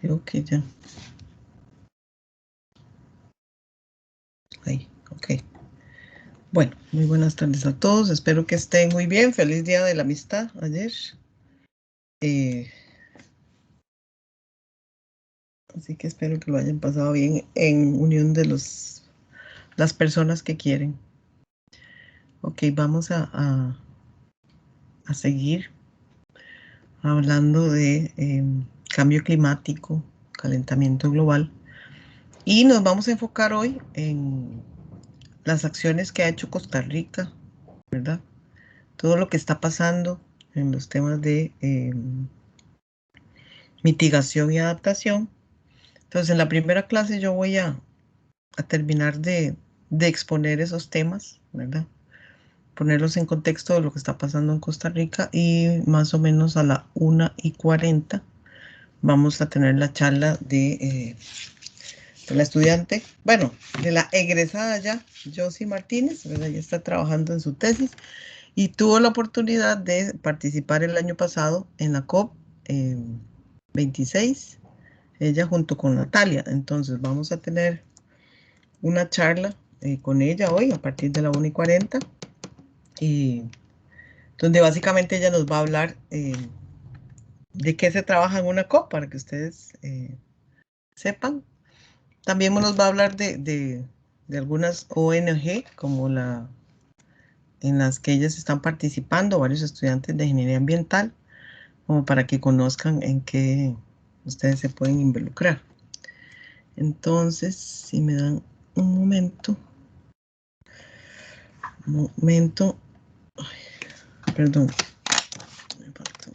Creo que ya. Ahí, ok. Bueno, muy buenas tardes a todos. Espero que estén muy bien. Feliz Día de la Amistad ayer. Así que espero que lo hayan pasado bien en unión de las personas que quieren. Ok, vamos a seguir hablando de cambio climático, calentamiento global. Y nos vamos a enfocar hoy en las acciones que ha hecho Costa Rica, ¿verdad? Todo lo que está pasando en los temas de mitigación y adaptación. Entonces, en la primera clase yo voy a terminar de exponer esos temas, ¿verdad? Ponerlos en contexto de lo que está pasando en Costa Rica y más o menos a la 1:40 vamos a tener la charla de la estudiante, bueno, de la egresada ya, Josie Martínez, ¿verdad? Ya está trabajando en su tesis y tuvo la oportunidad de participar el año pasado en la COP 26, ella junto con Natalia. Entonces vamos a tener una charla con ella hoy a partir de la 1:40 y donde básicamente ella nos va a hablar de qué se trabaja en una COP para que ustedes sepan. También nos va a hablar de algunas ONG como en las que ellas están participando, varios estudiantes de ingeniería ambiental, como para que conozcan en qué ustedes se pueden involucrar. Entonces, si me dan un momento, perdón, me faltó.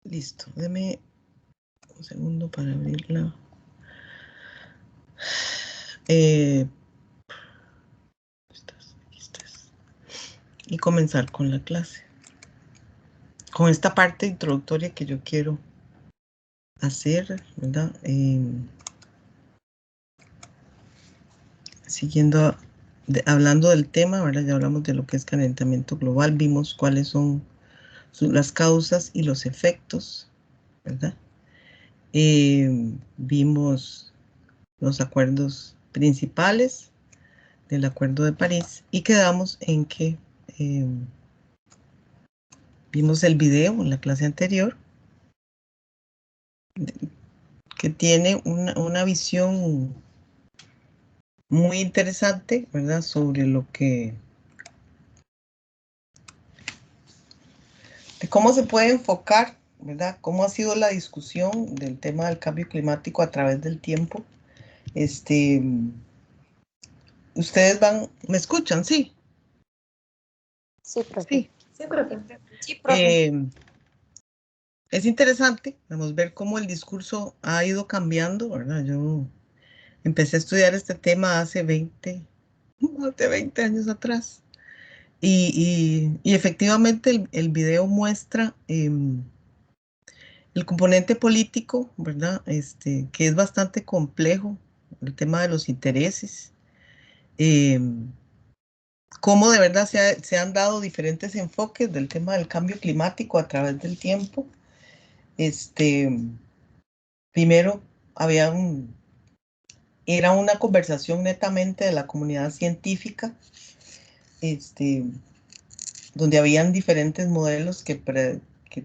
Listo, deme un segundo para abrirla. Aquí estás. Y comenzar con la clase. Con esta parte introductoria que yo quiero hacer, ¿verdad? Siguiendo, hablando del tema, ¿verdad? Ya hablamos de lo que es calentamiento global, vimos cuáles son las causas y los efectos, ¿verdad? Vimos los acuerdos principales del Acuerdo de París y quedamos en que vimos el video en la clase anterior que tiene una visión muy interesante, ¿verdad? Sobre lo que, de cómo se puede enfocar, ¿verdad? Cómo ha sido la discusión del tema del cambio climático a través del tiempo. Ustedes ¿me escuchan? Sí. Sí, profe. Sí. Sí, profe. Sí, profe. Es interesante, vamos a ver cómo el discurso ha ido cambiando, ¿verdad? Yo empecé a estudiar este tema hace más de 20 años atrás. Y efectivamente el video muestra el componente político, ¿verdad? Que es bastante complejo, el tema de los intereses, cómo de verdad se han dado diferentes enfoques del tema del cambio climático a través del tiempo. Primero era una conversación netamente de la comunidad científica, donde habían diferentes modelos que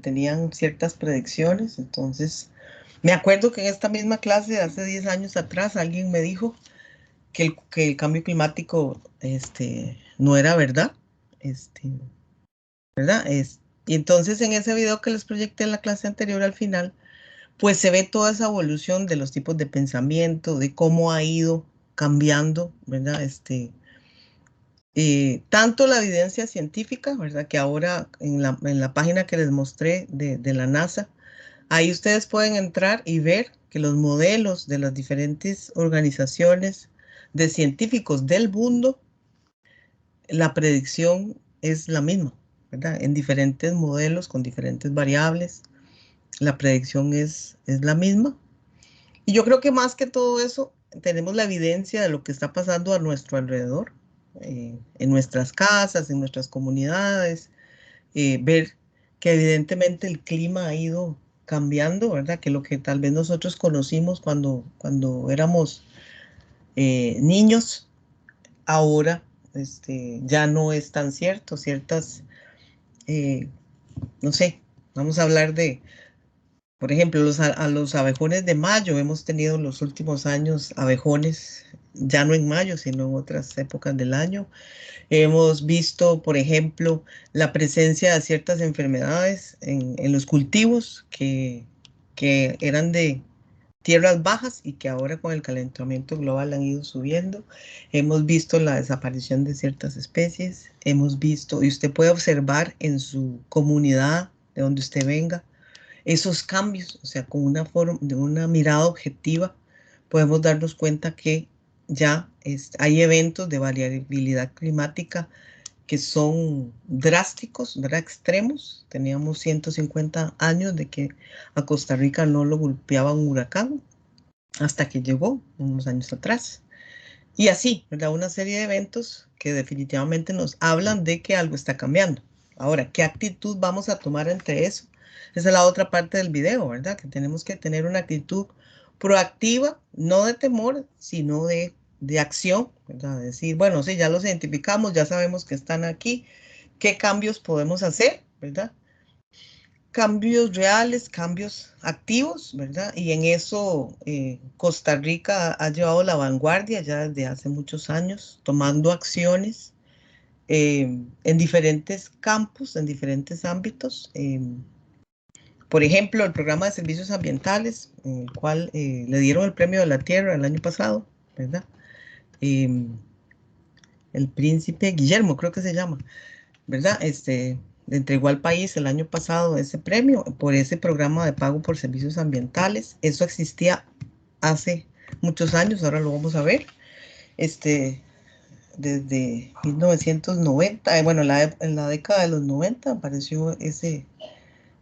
tenían ciertas predicciones. Entonces, me acuerdo que en esta misma clase de hace 10 años atrás alguien me dijo que el cambio climático no era verdad, ¿verdad? Y entonces en ese video que les proyecté en la clase anterior al final, pues se ve toda esa evolución de los tipos de pensamiento, de cómo ha ido cambiando, ¿verdad? Tanto la evidencia científica, ¿verdad? Que ahora en la página que les mostré de la NASA, ahí ustedes pueden entrar y ver que los modelos de las diferentes organizaciones de científicos del mundo, la predicción es la misma, ¿verdad? En diferentes modelos con diferentes variables, la predicción es la misma. Y yo creo que más que todo eso, tenemos la evidencia de lo que está pasando a nuestro alrededor, en nuestras casas, en nuestras comunidades, ver que evidentemente el clima ha ido cambiando, ¿verdad? Que lo que tal vez nosotros conocimos cuando éramos niños, ahora ya no es tan cierto. Ciertas, no sé, vamos a hablar de, por ejemplo, a los abejones de mayo. Hemos tenido en los últimos años abejones, ya no en mayo, sino en otras épocas del año. Hemos visto, por ejemplo, la presencia de ciertas enfermedades en los cultivos que eran de tierras bajas y que ahora con el calentamiento global han ido subiendo. Hemos visto la desaparición de ciertas especies. Hemos visto, y usted puede observar en su comunidad, de donde usted venga, esos cambios, o sea, con una forma, de una mirada objetiva, podemos darnos cuenta que ya hay eventos de variabilidad climática que son drásticos, ¿verdad? Extremos. Teníamos 150 años de que a Costa Rica no lo golpeaba un huracán hasta que llegó unos años atrás. Y así, ¿verdad? Una serie de eventos que definitivamente nos hablan de que algo está cambiando. Ahora, ¿qué actitud vamos a tomar ante eso? Esa es la otra parte del video, ¿verdad? Que tenemos que tener una actitud proactiva, no de temor, sino de acción, ¿verdad? Decir, bueno, sí, ya los identificamos, ya sabemos que están aquí, ¿qué cambios podemos hacer, ¿verdad? Cambios reales, cambios activos, ¿verdad? Y en eso Costa Rica ha llevado la vanguardia ya desde hace muchos años, tomando acciones en diferentes campos, en diferentes ámbitos. Por ejemplo, el programa de servicios ambientales, en el cual le dieron el Premio de la Tierra el año pasado, ¿verdad? El Príncipe Guillermo, creo que se llama, ¿verdad? Le entregó al país el año pasado ese premio por ese programa de pago por servicios ambientales. Eso existía hace muchos años, ahora lo vamos a ver. Desde 1990, bueno, en la década de los 90 apareció ese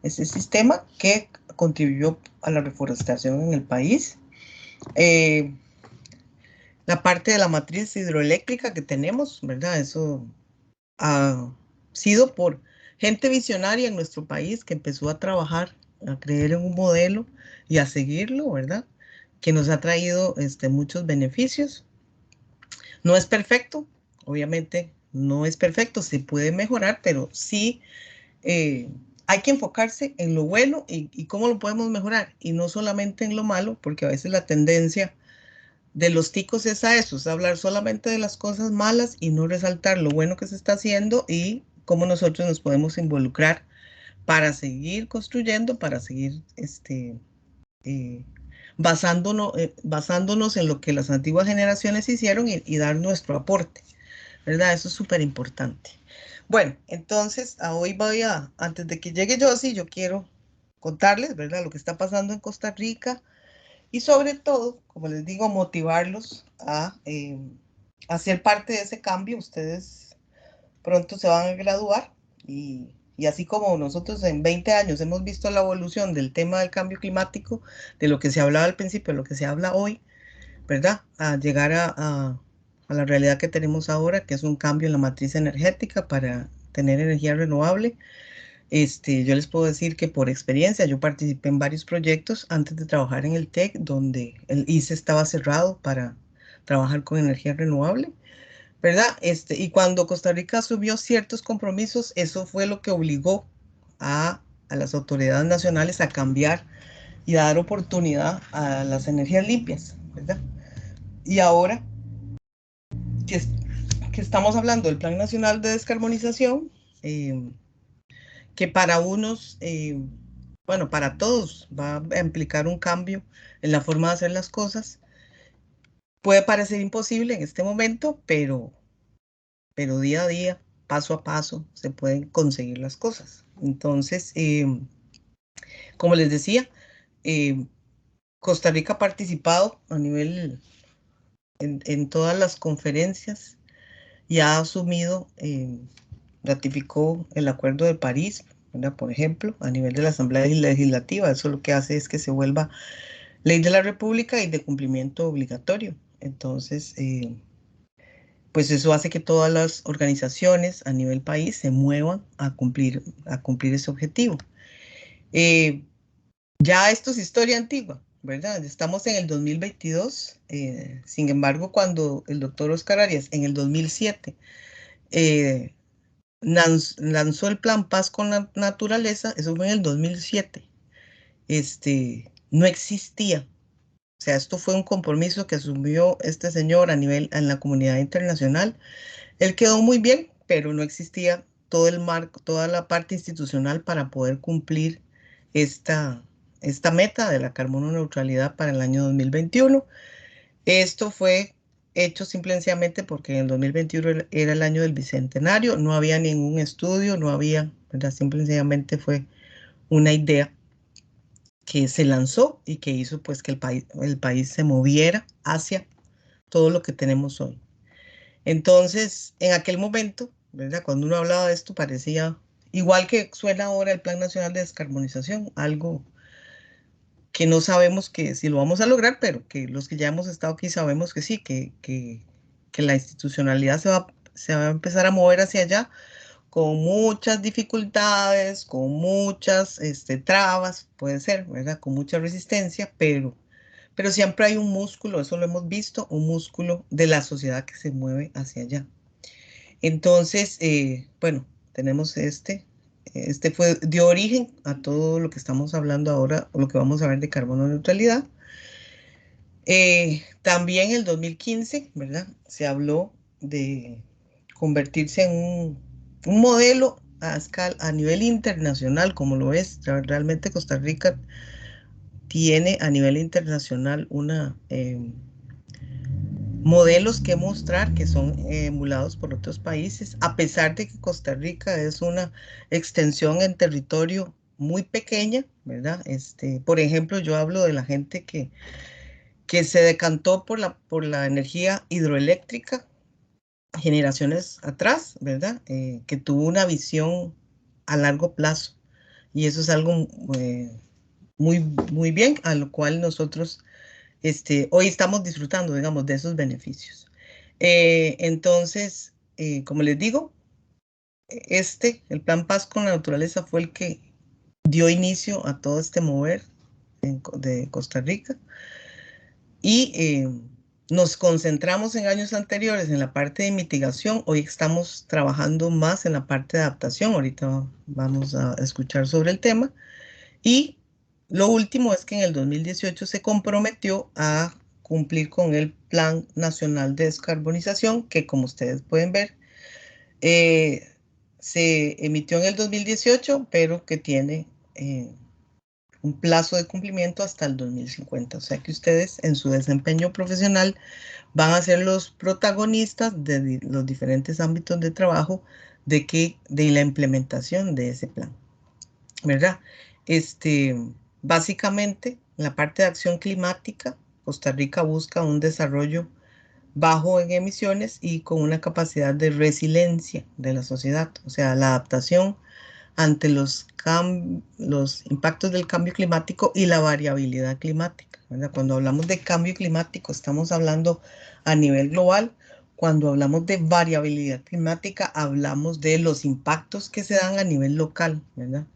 sistema que contribuyó a la reforestación en el país. La parte de la matriz hidroeléctrica que tenemos, ¿verdad? Eso ha sido por gente visionaria en nuestro país que empezó a trabajar, a creer en un modelo y a seguirlo, ¿verdad? Que nos ha traído muchos beneficios. No es perfecto, obviamente no es perfecto, se puede mejorar, pero sí hay que enfocarse en lo bueno y cómo lo podemos mejorar y no solamente en lo malo, porque a veces la tendencia de los ticos es a eso, es hablar solamente de las cosas malas y no resaltar lo bueno que se está haciendo y cómo nosotros nos podemos involucrar para seguir construyendo, para seguir eh, basándonos en lo que las antiguas generaciones hicieron y dar nuestro aporte, ¿verdad? Eso es súper importante. Bueno, entonces hoy antes de que llegue Josie, yo quiero contarles, ¿verdad? Lo que está pasando en Costa Rica y sobre todo, como les digo, motivarlos a ser parte de ese cambio. Ustedes pronto se van a graduar y así como nosotros en 20 años hemos visto la evolución del tema del cambio climático, de lo que se hablaba al principio, de lo que se habla hoy, ¿verdad? A llegar a la realidad que tenemos ahora, que es un cambio en la matriz energética para tener energía renovable. Yo les puedo decir que por experiencia yo participé en varios proyectos antes de trabajar en el TEC, donde el ICE estaba cerrado para trabajar con energía renovable, ¿verdad? Y cuando Costa Rica asumió ciertos compromisos, eso fue lo que obligó a las autoridades nacionales a cambiar y a dar oportunidad a las energías limpias, ¿verdad? Y ahora que, que estamos hablando del Plan Nacional de Descarbonización, que para unos, bueno, para todos va a implicar un cambio en la forma de hacer las cosas. Puede parecer imposible en este momento, pero día a día, paso a paso, se pueden conseguir las cosas. Entonces, como les decía, eh, Costa Rica ha participado a nivel en todas las conferencias y ha asumido, ratificó el Acuerdo de París, ¿verdad? Por ejemplo, a nivel de la Asamblea Legislativa. Eso lo que hace es que se vuelva ley de la República y de cumplimiento obligatorio. Entonces, pues eso hace que todas las organizaciones a nivel país se muevan a cumplir ese objetivo. Ya esto es historia antigua, ¿verdad? Estamos en el 2022. Sin embargo, cuando el doctor Oscar Arias en el 2007 eh, lanzó el plan Paz con la Naturaleza, eso fue en el 2007, no existía. O sea, esto fue un compromiso que asumió este señor a nivel en la comunidad internacional. Él quedó muy bien, pero no existía todo el marco, toda la parte institucional para poder cumplir esta, esta meta de la carbono neutralidad para el año 2021. Esto fue hecho simplemente porque en el 2021 era el año del bicentenario, no había ningún estudio, no había, ¿verdad? Simplemente fue una idea que se lanzó y que hizo pues que el país se moviera hacia todo lo que tenemos hoy. Entonces, en aquel momento, ¿verdad? Cuando uno hablaba de esto parecía igual que suena ahora el Plan Nacional de Descarbonización, algo que no sabemos que si lo vamos a lograr, pero que los que ya hemos estado aquí sabemos que sí, que la institucionalidad se va a empezar a mover hacia allá con muchas dificultades, con muchas trabas, puede ser, ¿verdad? Con mucha resistencia, pero siempre hay un músculo, eso lo hemos visto, un músculo de la sociedad que se mueve hacia allá. Entonces, bueno, tenemos dio origen a todo lo que estamos hablando ahora, o lo que vamos a ver de carbono neutralidad. También en el 2015, ¿verdad? Se habló de convertirse en un modelo a nivel internacional, como lo es. Realmente Costa Rica tiene a nivel internacional modelos que mostrar que son emulados por otros países, a pesar de que Costa Rica es una extensión en territorio muy pequeña, ¿verdad? Por ejemplo, yo hablo de la gente que se decantó por la energía hidroeléctrica generaciones atrás, ¿verdad? Que tuvo una visión a largo plazo. Y eso es algo muy, muy bien, a lo cual nosotros hoy estamos disfrutando, digamos, de esos beneficios. Entonces, como les digo, el Plan Paz con la Naturaleza fue el que dio inicio a todo este mover de Costa Rica y nos concentramos en años anteriores en la parte de mitigación. Hoy estamos trabajando más en la parte de adaptación. Ahorita vamos a escuchar sobre el tema. Y lo último es que en el 2018 se comprometió a cumplir con el Plan Nacional de Descarbonización, que como ustedes pueden ver, se emitió en el 2018, pero que tiene un plazo de cumplimiento hasta el 2050. O sea que ustedes en su desempeño profesional van a ser los protagonistas de los diferentes ámbitos de trabajo de la implementación de ese plan, ¿verdad? Básicamente, en la parte de acción climática, Costa Rica busca un desarrollo bajo en emisiones y con una capacidad de resiliencia de la sociedad, o sea, la adaptación ante los impactos del cambio climático y la variabilidad climática, ¿verdad? Cuando hablamos de cambio climático, estamos hablando a nivel global. Cuando hablamos de variabilidad climática, hablamos de los impactos que se dan a nivel local, ¿verdad?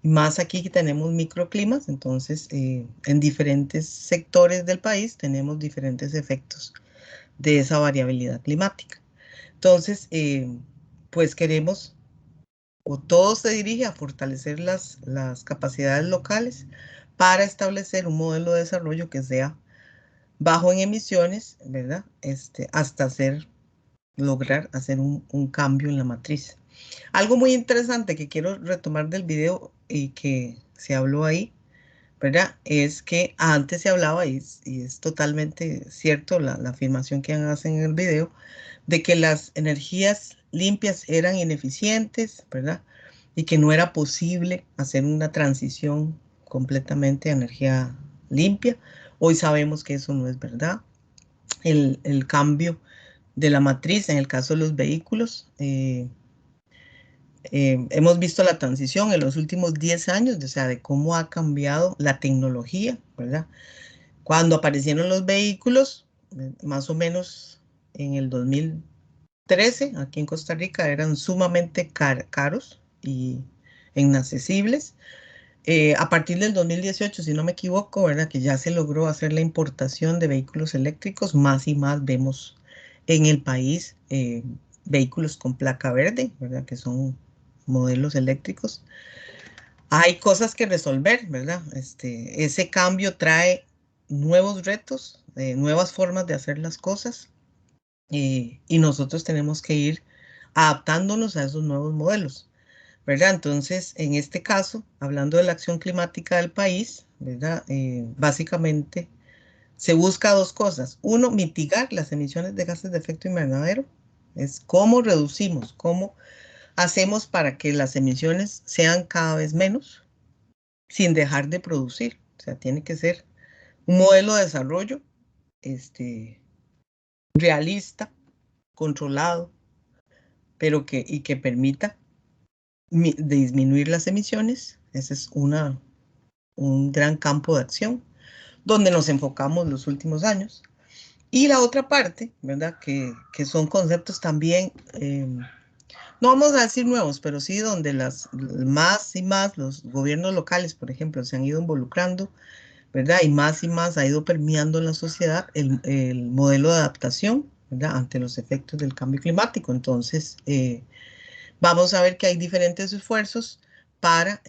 Y más aquí que tenemos microclimas, entonces en diferentes sectores del país tenemos diferentes efectos de esa variabilidad climática. Entonces, pues queremos o todo se dirige a fortalecer las capacidades locales para establecer un modelo de desarrollo que sea bajo en emisiones, ¿verdad? Hasta lograr hacer un cambio en la matriz. Algo muy interesante que quiero retomar del video y que se habló ahí, ¿verdad? Es que antes se hablaba, y es totalmente cierto la afirmación que hacen en el video, de que las energías limpias eran ineficientes, ¿verdad? Y que no era posible hacer una transición completamente a energía limpia. Hoy sabemos que eso no es verdad. El cambio de la matriz, en el caso de los vehículos, hemos visto la transición en los últimos 10 años, o sea, de cómo ha cambiado la tecnología, ¿verdad? Cuando aparecieron los vehículos, más o menos en el 2013, aquí en Costa Rica, eran sumamente caros y inaccesibles. A partir del 2018, si no me equivoco, ¿verdad? Que ya se logró hacer la importación de vehículos eléctricos, más y más vemos en el país vehículos con placa verde, ¿verdad? Que son modelos eléctricos. Hay cosas que resolver, ¿verdad? Ese cambio trae nuevos retos, nuevas formas de hacer las cosas, y nosotros tenemos que ir adaptándonos a esos nuevos modelos, ¿verdad? Entonces, en este caso, hablando de la acción climática del país, ¿verdad? Básicamente se busca dos cosas. Uno, mitigar las emisiones de gases de efecto invernadero. Es cómo reducimos, cómo hacemos para que las emisiones sean cada vez menos sin dejar de producir. O sea, tiene que ser un modelo de desarrollo realista, controlado, pero que permita disminuir las emisiones. Ese es un gran campo de acción donde nos enfocamos los últimos años. Y la otra parte, ¿verdad? Que son conceptos también, no vamos a decir nuevos, pero sí donde más y más los gobiernos locales, por ejemplo, se han ido involucrando, ¿verdad? Y más ha ido permeando en la sociedad el modelo de adaptación, ¿verdad? Ante los efectos del cambio climático. Entonces, vamos a ver que hay diferentes esfuerzos para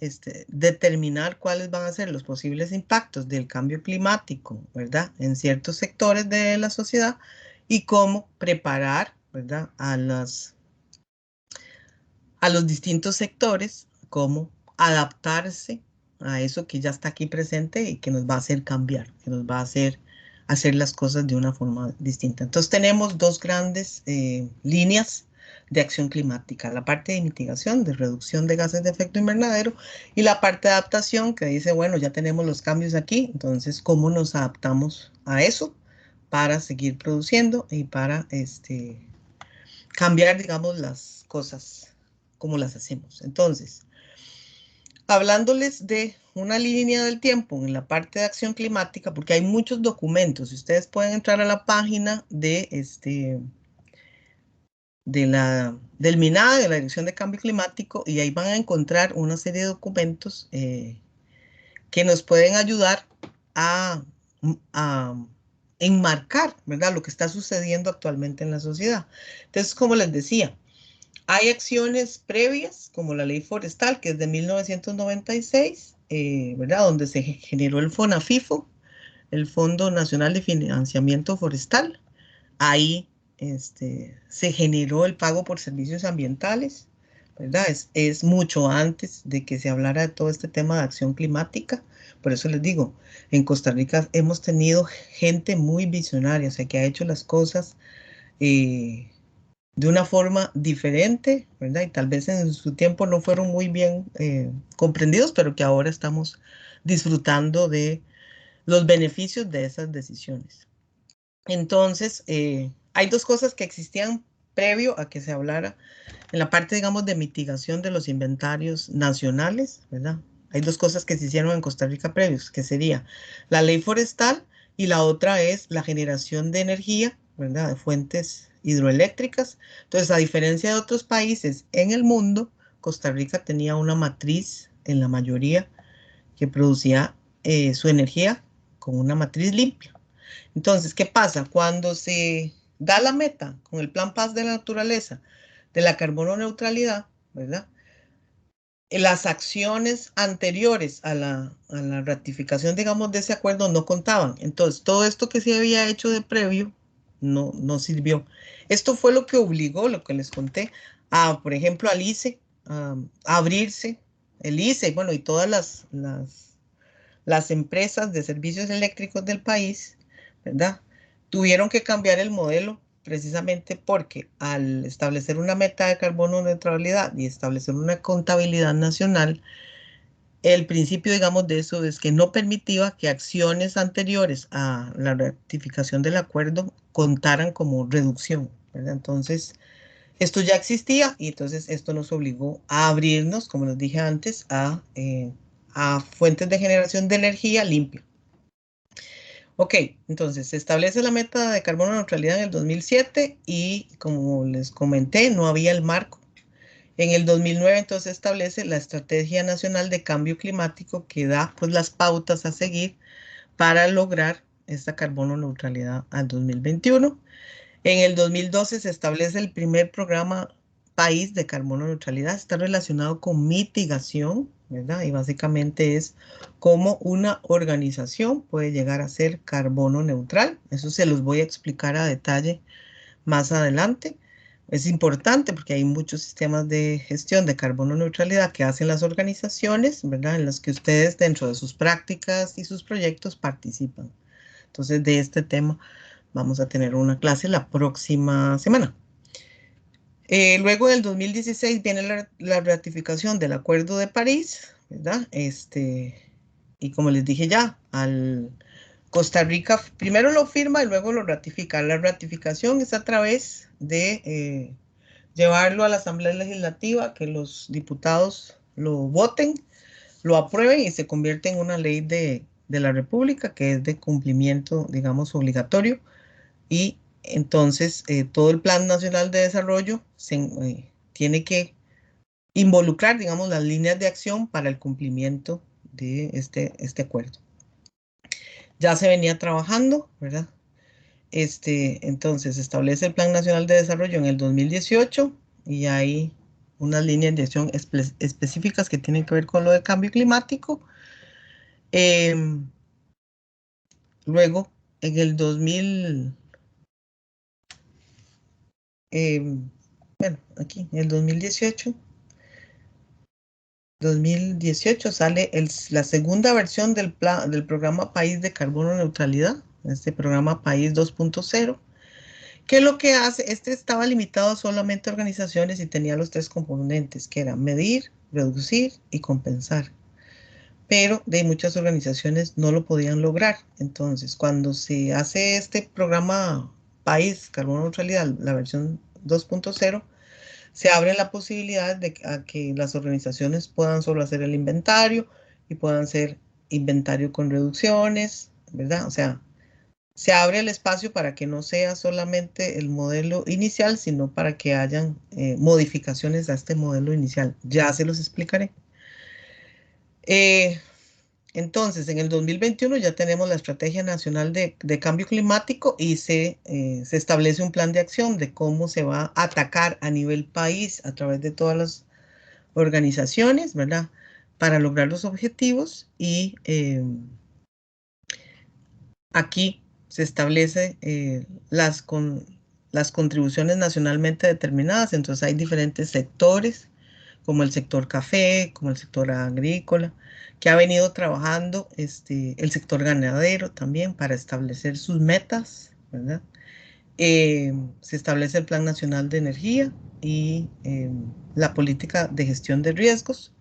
determinar cuáles van a ser los posibles impactos del cambio climático, ¿verdad? En ciertos sectores de la sociedad y cómo preparar, ¿verdad? A los distintos sectores, cómo adaptarse a eso que ya está aquí presente y que nos va a hacer cambiar, que nos va a hacer las cosas de una forma distinta. Entonces tenemos dos grandes líneas de acción climática, la parte de mitigación, de reducción de gases de efecto invernadero, y la parte de adaptación que dice, bueno, ya tenemos los cambios aquí, entonces, ¿cómo nos adaptamos a eso para seguir produciendo y para cambiar, digamos, las cosas como las hacemos? Entonces, hablándoles de una línea del tiempo en la parte de acción climática, porque hay muchos documentos, ustedes pueden entrar a la página del MINADE, de la Dirección de Cambio Climático, y ahí van a encontrar una serie de documentos que nos pueden ayudar a, a enmarcar, ¿verdad?, lo que está sucediendo actualmente en la sociedad. Entonces, como les decía, hay acciones previas, como la ley forestal, que es de 1996, ¿verdad?, donde se generó el FONAFIFO, el Fondo Nacional de Financiamiento Forestal. Ahí se generó el pago por servicios ambientales, ¿verdad? Es mucho antes de que se hablara de todo este tema de acción climática. Por eso les digo, en Costa Rica hemos tenido gente muy visionaria, o sea, que ha hecho las cosas eh, de una forma diferente, ¿verdad? Y tal vez en su tiempo no fueron muy bien comprendidos, pero que ahora estamos disfrutando de los beneficios de esas decisiones. Entonces, hay dos cosas que existían previo a que se hablara en la parte, digamos, de mitigación de los inventarios nacionales, ¿verdad? Hay dos cosas que se hicieron en Costa Rica previos, que sería la ley forestal y la otra es la generación de energía, ¿verdad? De fuentes hidroeléctricas. Entonces, a diferencia de otros países en el mundo, Costa Rica tenía una matriz en la mayoría que producía su energía con una matriz limpia. Entonces, ¿qué pasa? Cuando se da la meta con el Plan Paz de la Naturaleza de la carbono neutralidad, ¿verdad? Las acciones anteriores a la ratificación, digamos, de ese acuerdo no contaban. Entonces, todo esto que se había hecho de previo no sirvió. Esto fue lo que obligó, lo que les conté, por ejemplo, al ICE, a abrirse, el ICE, bueno, y todas las empresas de servicios eléctricos del país, ¿verdad? Tuvieron que cambiar el modelo precisamente porque al establecer una meta de carbono neutralidad y establecer una contabilidad nacional, el principio, digamos, de eso es que no permitía que acciones anteriores a la ratificación del acuerdo contaran como reducción, ¿verdad? Entonces, esto ya existía y entonces esto nos obligó a abrirnos, como les dije antes, a fuentes de generación de energía limpia. Ok, entonces se establece la meta de carbono neutralidad en el 2007 y como les comenté, no había el marco En el 2009 entonces establece la Estrategia Nacional de Cambio Climático que da pues las pautas a seguir para lograr esta carbono neutralidad al 2021. En el 2012 se establece el primer programa país de carbono neutralidad. Está relacionado con mitigación, ¿verdad? Y básicamente es cómo una organización puede llegar a ser carbono neutral. Eso se los voy a explicar a detalle más adelante. Es importante porque hay muchos sistemas de gestión de carbono neutralidad que hacen las organizaciones, ¿verdad? En las que ustedes dentro de sus prácticas y sus proyectos participan. Entonces, de este tema vamos a tener una clase la próxima semana. Luego del 2016 viene la ratificación del Acuerdo de París, ¿verdad? Y como les dije ya, Costa Rica primero lo firma y luego lo ratifica. La ratificación es a través de llevarlo a la Asamblea Legislativa, que los diputados lo voten, lo aprueben y se convierte en una ley de la República, que es de cumplimiento, digamos, obligatorio. Y entonces todo el Plan Nacional de Desarrollo tiene que involucrar, digamos, las líneas de acción para el cumplimiento de este acuerdo. Ya se venía trabajando, ¿verdad? Entonces, se establece el Plan Nacional de Desarrollo en el 2018 y hay unas líneas de acción específicas que tienen que ver con lo de cambio climático. Luego, en el 2000, bueno, aquí, en el 2018 sale la segunda versión del programa País de Carbono Neutralidad, este programa País 2.0. ¿Qué es lo que hace? Estaba limitado solamente a organizaciones y tenía los tres componentes, que eran medir, reducir y compensar. Pero de muchas organizaciones no lo podían lograr. Entonces, cuando se hace este programa País Carbono Neutralidad, la versión 2.0, se abre la posibilidad de que las organizaciones puedan solo hacer el inventario y puedan hacer inventario con reducciones, ¿verdad? O sea, se abre el espacio para que no sea solamente el modelo inicial, sino para que hayan modificaciones a este modelo inicial. Ya se los explicaré. Entonces, en el 2021 ya tenemos la Estrategia Nacional de Cambio Climático y se establece un plan de acción de cómo se va a atacar a nivel país a través de todas las organizaciones, ¿verdad? Para lograr los objetivos y aquí se establece las contribuciones nacionalmente determinadas, entonces hay diferentes sectores, como el sector café, como el sector agrícola, que ha venido trabajando, el sector ganadero también para establecer sus metas, ¿verdad? Se establece el Plan Nacional de Energía y la política de gestión de riesgos,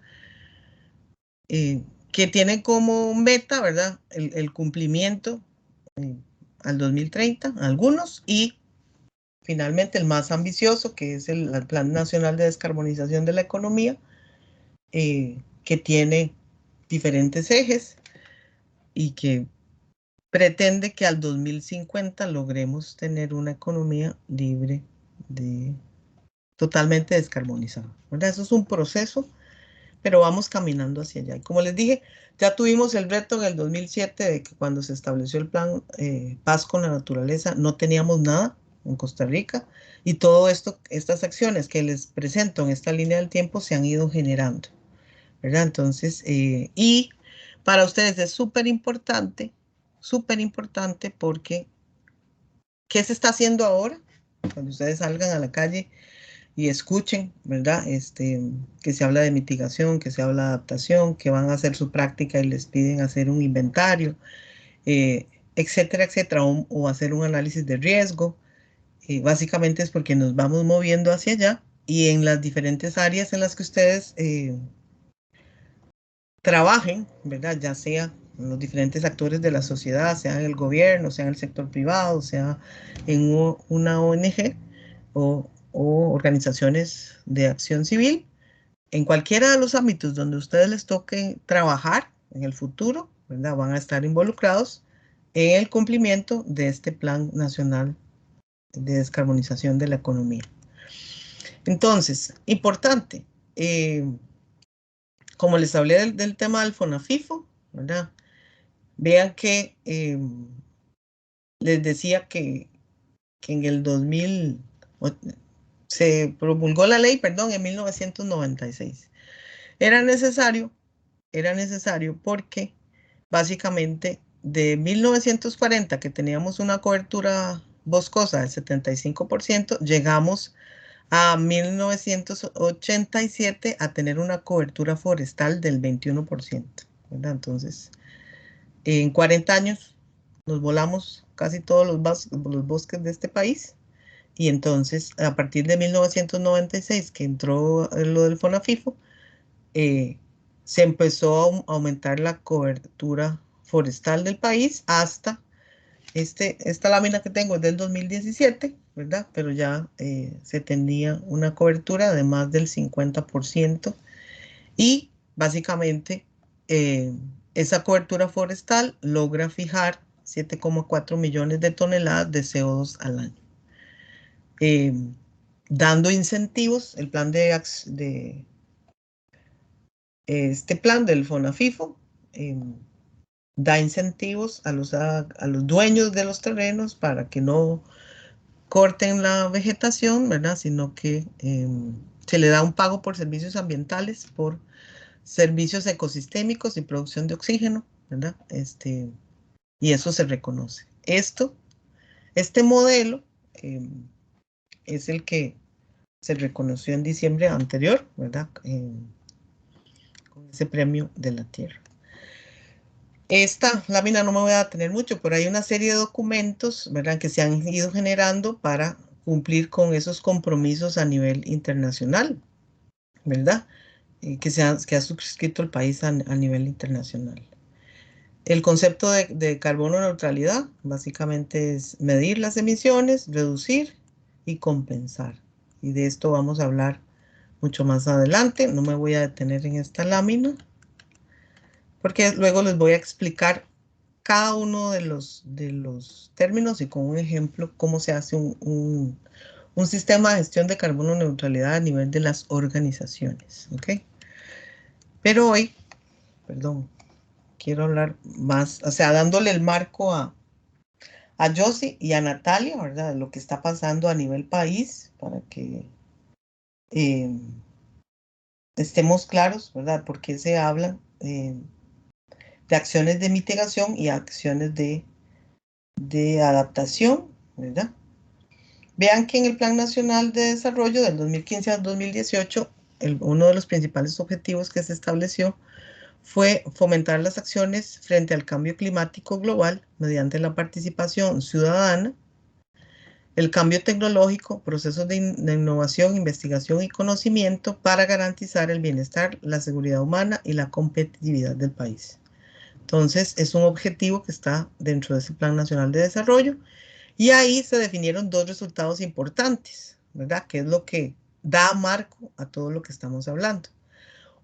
que tiene como meta, ¿verdad? El cumplimiento al 2030, algunos, y finalmente el más ambicioso, que es el Plan Nacional de Descarbonización de la Economía, que tiene diferentes ejes y que pretende que al 2050 logremos tener una economía libre totalmente descarbonizada, ¿verdad? Eso es un proceso, pero vamos caminando hacia allá. Y como les dije, ya tuvimos el reto en el 2007 de que cuando se estableció el plan Paz con la Naturaleza, no teníamos nada en Costa Rica y todo esto, estas acciones que les presento en esta línea del tiempo se han ido generando, ¿verdad? Entonces, y para ustedes es súper importante porque ¿qué se está haciendo ahora? Cuando ustedes salgan a la calle y escuchen, ¿verdad? Que se habla de mitigación, que se habla de adaptación, que van a hacer su práctica y les piden hacer un inventario, etcétera, etcétera, o hacer un análisis de riesgo. Básicamente es porque nos vamos moviendo hacia allá y en las diferentes áreas en las que ustedes trabajen, ¿verdad? Ya sea los diferentes actores de la sociedad, sea en el gobierno, sea en el sector privado, sea en una ONG o organizaciones de acción civil, en cualquiera de los ámbitos donde ustedes les toque trabajar en el futuro, ¿verdad? Van a estar involucrados en el cumplimiento de este Plan Nacional de Descarbonización de la Economía. Entonces, importante, como les hablé del tema del FONAFIFO, ¿verdad? Vean que les decía que en el 2000 se promulgó la ley, perdón, en 1996. Era necesario porque básicamente de 1940, que teníamos una cobertura boscosa del 75%, llegamos a 1987 a tener una cobertura forestal del 21%, ¿verdad? Entonces, en 40 años nos volamos casi todos los bosques de este país. Y entonces, a partir de 1996, que entró lo del FONAFIFO, se empezó a aumentar la cobertura forestal del país hasta esta lámina que tengo es del 2017, ¿verdad? Pero ya se tenía una cobertura de más del 50% y básicamente esa cobertura forestal logra fijar 7,4 millones de toneladas de CO2 al año. Dando incentivos, el plan de este plan del FONAFIFO da incentivos a los dueños de los terrenos para que no corten la vegetación, ¿verdad? Sino que se le da un pago por servicios ambientales, por servicios ecosistémicos y producción de oxígeno, ¿verdad? Y eso se reconoce. Este modelo es el que se reconoció en diciembre anterior, ¿verdad? Con ese premio de la tierra. Esta lámina no me voy a detener mucho, pero hay una serie de documentos, ¿verdad?, que se han ido generando para cumplir con esos compromisos a nivel internacional, ¿verdad? Que ha suscrito el país a nivel internacional. El concepto de carbono neutralidad básicamente es medir las emisiones, reducir y compensar. Y de esto vamos a hablar mucho más adelante. No me voy a detener en esta lámina, porque luego les voy a explicar cada uno de los términos y con un ejemplo cómo se hace un sistema de gestión de carbono neutralidad a nivel de las organizaciones, ¿ok? Pero hoy, perdón, quiero hablar más, o sea, dándole el marco a Josie y a Natalia, ¿verdad? De lo que está pasando a nivel país para que estemos claros, ¿verdad? Porque se habla de acciones de mitigación y acciones de adaptación, ¿verdad? Vean que en el Plan Nacional de Desarrollo del 2015 al 2018, uno de los principales objetivos que se estableció fue fomentar las acciones frente al cambio climático global mediante la participación ciudadana, el cambio tecnológico, procesos de innovación, investigación y conocimiento para garantizar el bienestar, la seguridad humana y la competitividad del país. Entonces, es un objetivo que está dentro de ese Plan Nacional de Desarrollo y ahí se definieron dos resultados importantes, ¿verdad? Que es lo que da marco a todo lo que estamos hablando.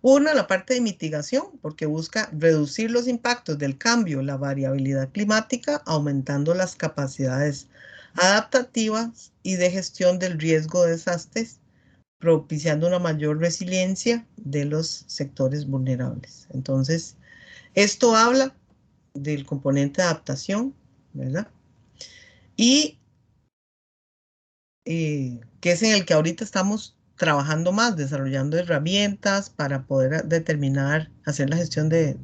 Una, la parte de mitigación, porque busca reducir los impactos del cambio, la variabilidad climática, aumentando las capacidades adaptativas y de gestión del riesgo de desastres, propiciando una mayor resiliencia de los sectores vulnerables. Entonces, esto habla del componente de adaptación, ¿verdad? Y que es en el que ahorita estamos trabajando más, desarrollando herramientas para poder determinar, hacer la gestión de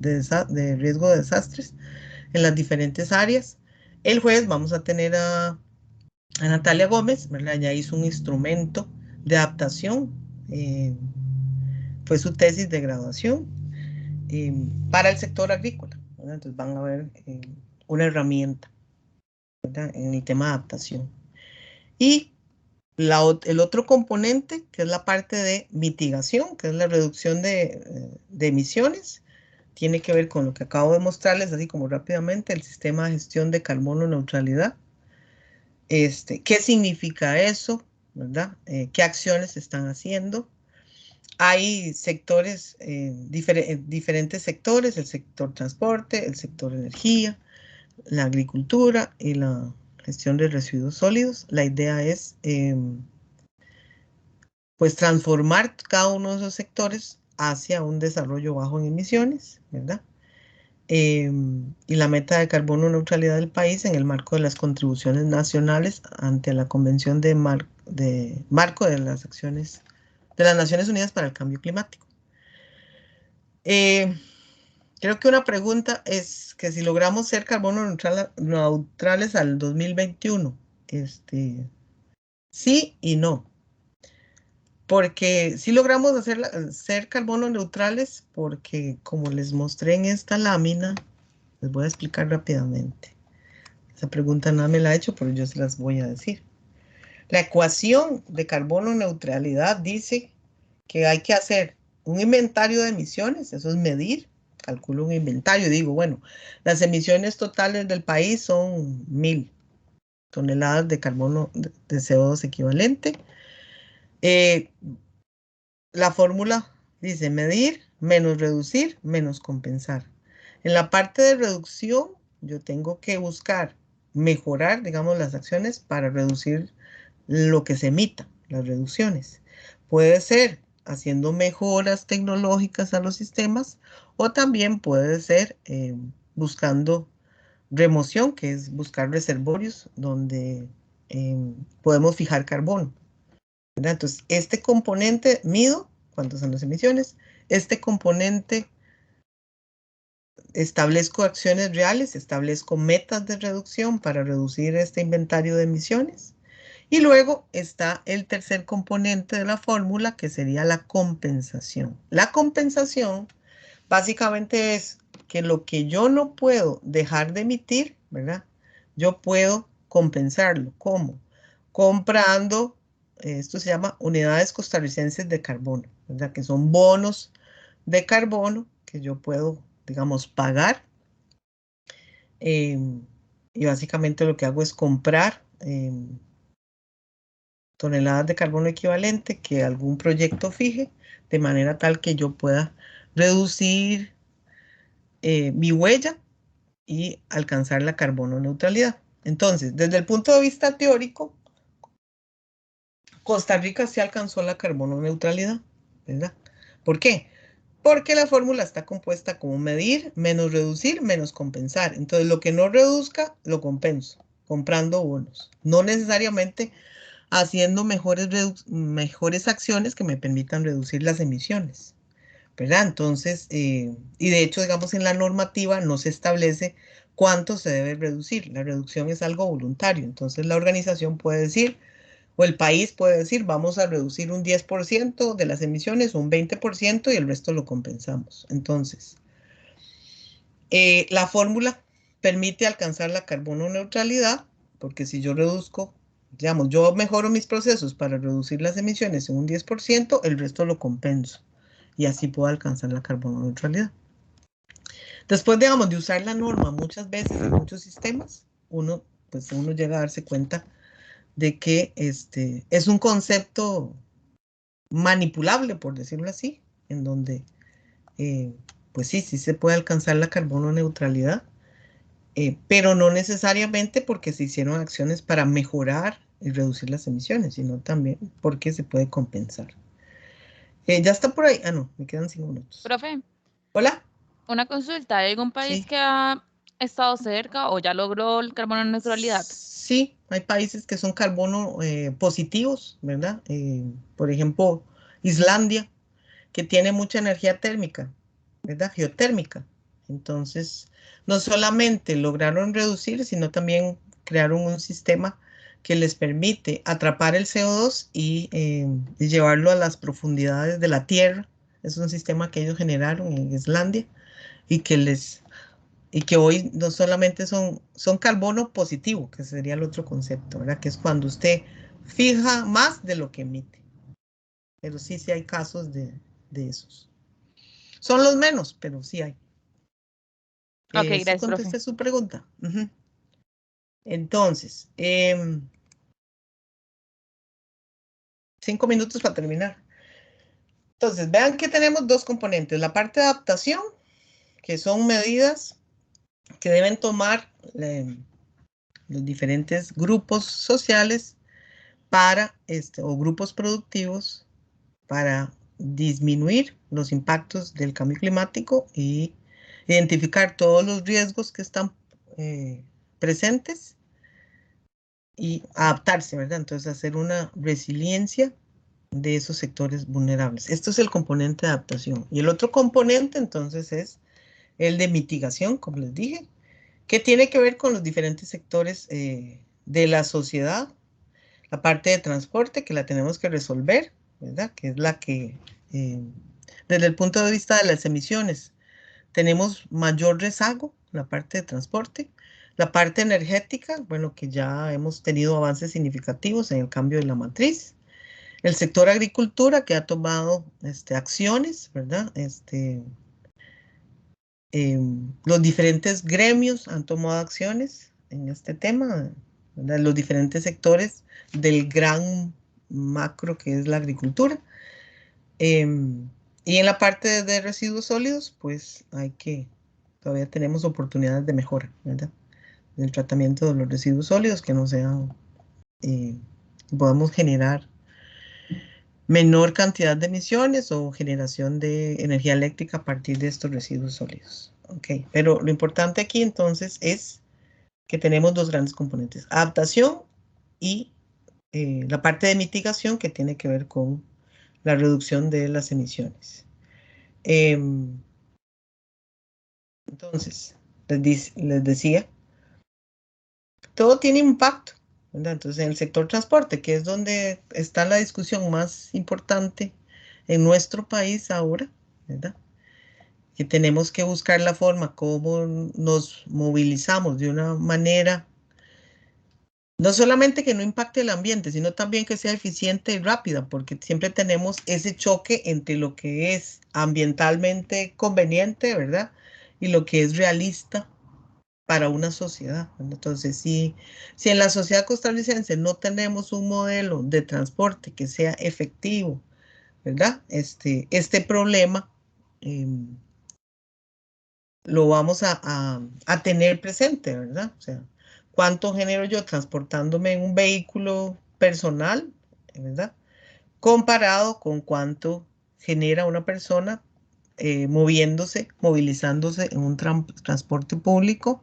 riesgo de desastres en las diferentes áreas. El jueves vamos a tener a Natalia Gómez, ¿verdad? Ya hizo un instrumento de adaptación, fue su tesis de graduación para el sector agrícola, ¿verdad? Entonces van a ver una herramienta, ¿verdad?, en el tema de adaptación. Y el otro componente, que es la parte de mitigación, que es la reducción de emisiones, tiene que ver con lo que acabo de mostrarles, así como rápidamente, el sistema de gestión de carbono neutralidad. ¿Qué significa eso? ¿Verdad? ¿Qué acciones se están haciendo? Hay sectores, diferentes sectores, el sector transporte, el sector energía, la agricultura y la gestión de residuos sólidos. La idea es pues transformar cada uno de esos sectores hacia un desarrollo bajo en emisiones, ¿verdad? Y la meta de carbono neutralidad del país en el marco de las contribuciones nacionales ante la Convención de Marco de las Acciones de las Naciones Unidas para el Cambio Climático. Creo que una pregunta es que si logramos ser carbono neutrales al 2021, sí y no. Porque si logramos ser carbono neutrales, porque como les mostré en esta lámina, les voy a explicar rápidamente. Esa pregunta no me la ha hecho, pero yo se las voy a decir. La ecuación de carbono neutralidad dice que hay que hacer un inventario de emisiones, eso es medir, calculo un inventario, digo, bueno, las emisiones totales del país son 1000 toneladas de carbono de CO2 equivalente. La fórmula dice medir menos reducir menos compensar. En la parte de reducción, yo tengo que buscar mejorar, digamos, las acciones para reducir lo que se emita, las reducciones. Puede ser haciendo mejoras tecnológicas a los sistemas o también puede ser buscando remoción, que es buscar reservorios donde podemos fijar carbono, ¿verdad? Entonces, este componente mido cuántas son las emisiones, este componente establezco acciones reales, establezco metas de reducción para reducir este inventario de emisiones. Y luego está el tercer componente de la fórmula, que sería la compensación. La compensación básicamente es que lo que yo no puedo dejar de emitir, ¿verdad? Yo puedo compensarlo. ¿Cómo? Comprando, esto se llama unidades costarricenses de carbono, ¿verdad? Que son bonos de carbono que yo puedo, digamos, pagar. Y básicamente lo que hago es comprar toneladas de carbono equivalente que algún proyecto fije, de manera tal que yo pueda reducir mi huella y alcanzar la carbono neutralidad. Entonces, desde el punto de vista teórico, Costa Rica sí alcanzó la carbono neutralidad, ¿verdad? ¿Por qué? Porque la fórmula está compuesta como medir, menos reducir, menos compensar. Entonces, lo que no reduzca, lo compenso, comprando bonos. No necesariamente haciendo mejores acciones que me permitan reducir las emisiones, ¿verdad? Entonces, y de hecho, digamos, en la normativa no se establece cuánto se debe reducir. La reducción es algo voluntario. Entonces, la organización puede decir, o el país puede decir, vamos a reducir un 10% de las emisiones, un 20% y el resto lo compensamos. Entonces, la fórmula permite alcanzar la carbono neutralidad, porque si yo reduzco, digamos, yo mejoro mis procesos para reducir las emisiones en un 10%, el resto lo compenso y así puedo alcanzar la carbono neutralidad. Después, digamos, de usar la norma muchas veces en muchos sistemas, uno llega a darse cuenta de que es un concepto manipulable, por decirlo así, en donde, pues sí se puede alcanzar la carbono neutralidad, pero no necesariamente porque se hicieron acciones para mejorar y reducir las emisiones, sino también porque se puede compensar. Ya está por ahí. Ah, no, me quedan 5 minutos. Profe, Hola. una consulta. ¿Hay algún país Sí. que ha estado cerca o ya logró el carbono neutralidad? Sí, hay países que son carbono positivos, ¿verdad? Por ejemplo, Islandia, que tiene mucha energía térmica, ¿verdad? Geotérmica. Entonces, no solamente lograron reducir, sino también crearon un sistema que les permite atrapar el CO2 y llevarlo a las profundidades de la Tierra. Es un sistema que ellos generaron en Islandia y que hoy no solamente son carbono positivo, que sería el otro concepto, ¿verdad? Que es cuando usted fija más de lo que emite. Pero sí hay casos de esos. Son los menos, pero sí hay. Ok, Sí gracias, profe. contesté su pregunta. Entonces, 5 minutos para terminar. Entonces, vean que tenemos dos componentes. La parte de adaptación, que son medidas que deben tomar los diferentes grupos sociales para, o grupos productivos, para disminuir los impactos del cambio climático y identificar todos los riesgos que están presentes y adaptarse, ¿verdad? Entonces, hacer una resiliencia de esos sectores vulnerables. Esto es el componente de adaptación. Y el otro componente, entonces, es el de mitigación, como les dije, que tiene que ver con los diferentes sectores de la sociedad. La parte de transporte, que la tenemos que resolver, ¿verdad? Que es la que, desde el punto de vista de las emisiones, tenemos mayor rezago, la parte de transporte. La parte energética, bueno, que ya hemos tenido avances significativos en el cambio de la matriz. El sector agricultura, que ha tomado acciones, ¿verdad? Los diferentes gremios han tomado acciones en este tema, ¿verdad? Los diferentes sectores del gran macro que es la agricultura. Y en la parte de residuos sólidos, pues todavía tenemos oportunidades de mejora, ¿verdad? Del tratamiento de los residuos sólidos, que no sean, podamos generar menor cantidad de emisiones o generación de energía eléctrica a partir de estos residuos sólidos. Ok, pero lo importante aquí entonces es que tenemos dos grandes componentes, adaptación y la parte de mitigación que tiene que ver con la reducción de las emisiones. Entonces, les decía, todo tiene impacto, ¿verdad? Entonces, en el sector transporte, que es donde está la discusión más importante en nuestro país ahora, ¿verdad? Que tenemos que buscar la forma como nos movilizamos de una manera, no solamente que no impacte el ambiente, sino también que sea eficiente y rápida, porque siempre tenemos ese choque entre lo que es ambientalmente conveniente, ¿verdad? Y lo que es realista para una sociedad. Entonces, si en la sociedad costarricense no tenemos un modelo de transporte que sea efectivo, ¿verdad? Este problema lo vamos a tener presente, ¿verdad? O sea, ¿cuánto genero yo transportándome en un vehículo personal, ¿verdad? Comparado con cuánto genera una persona movilizándose en un transporte público,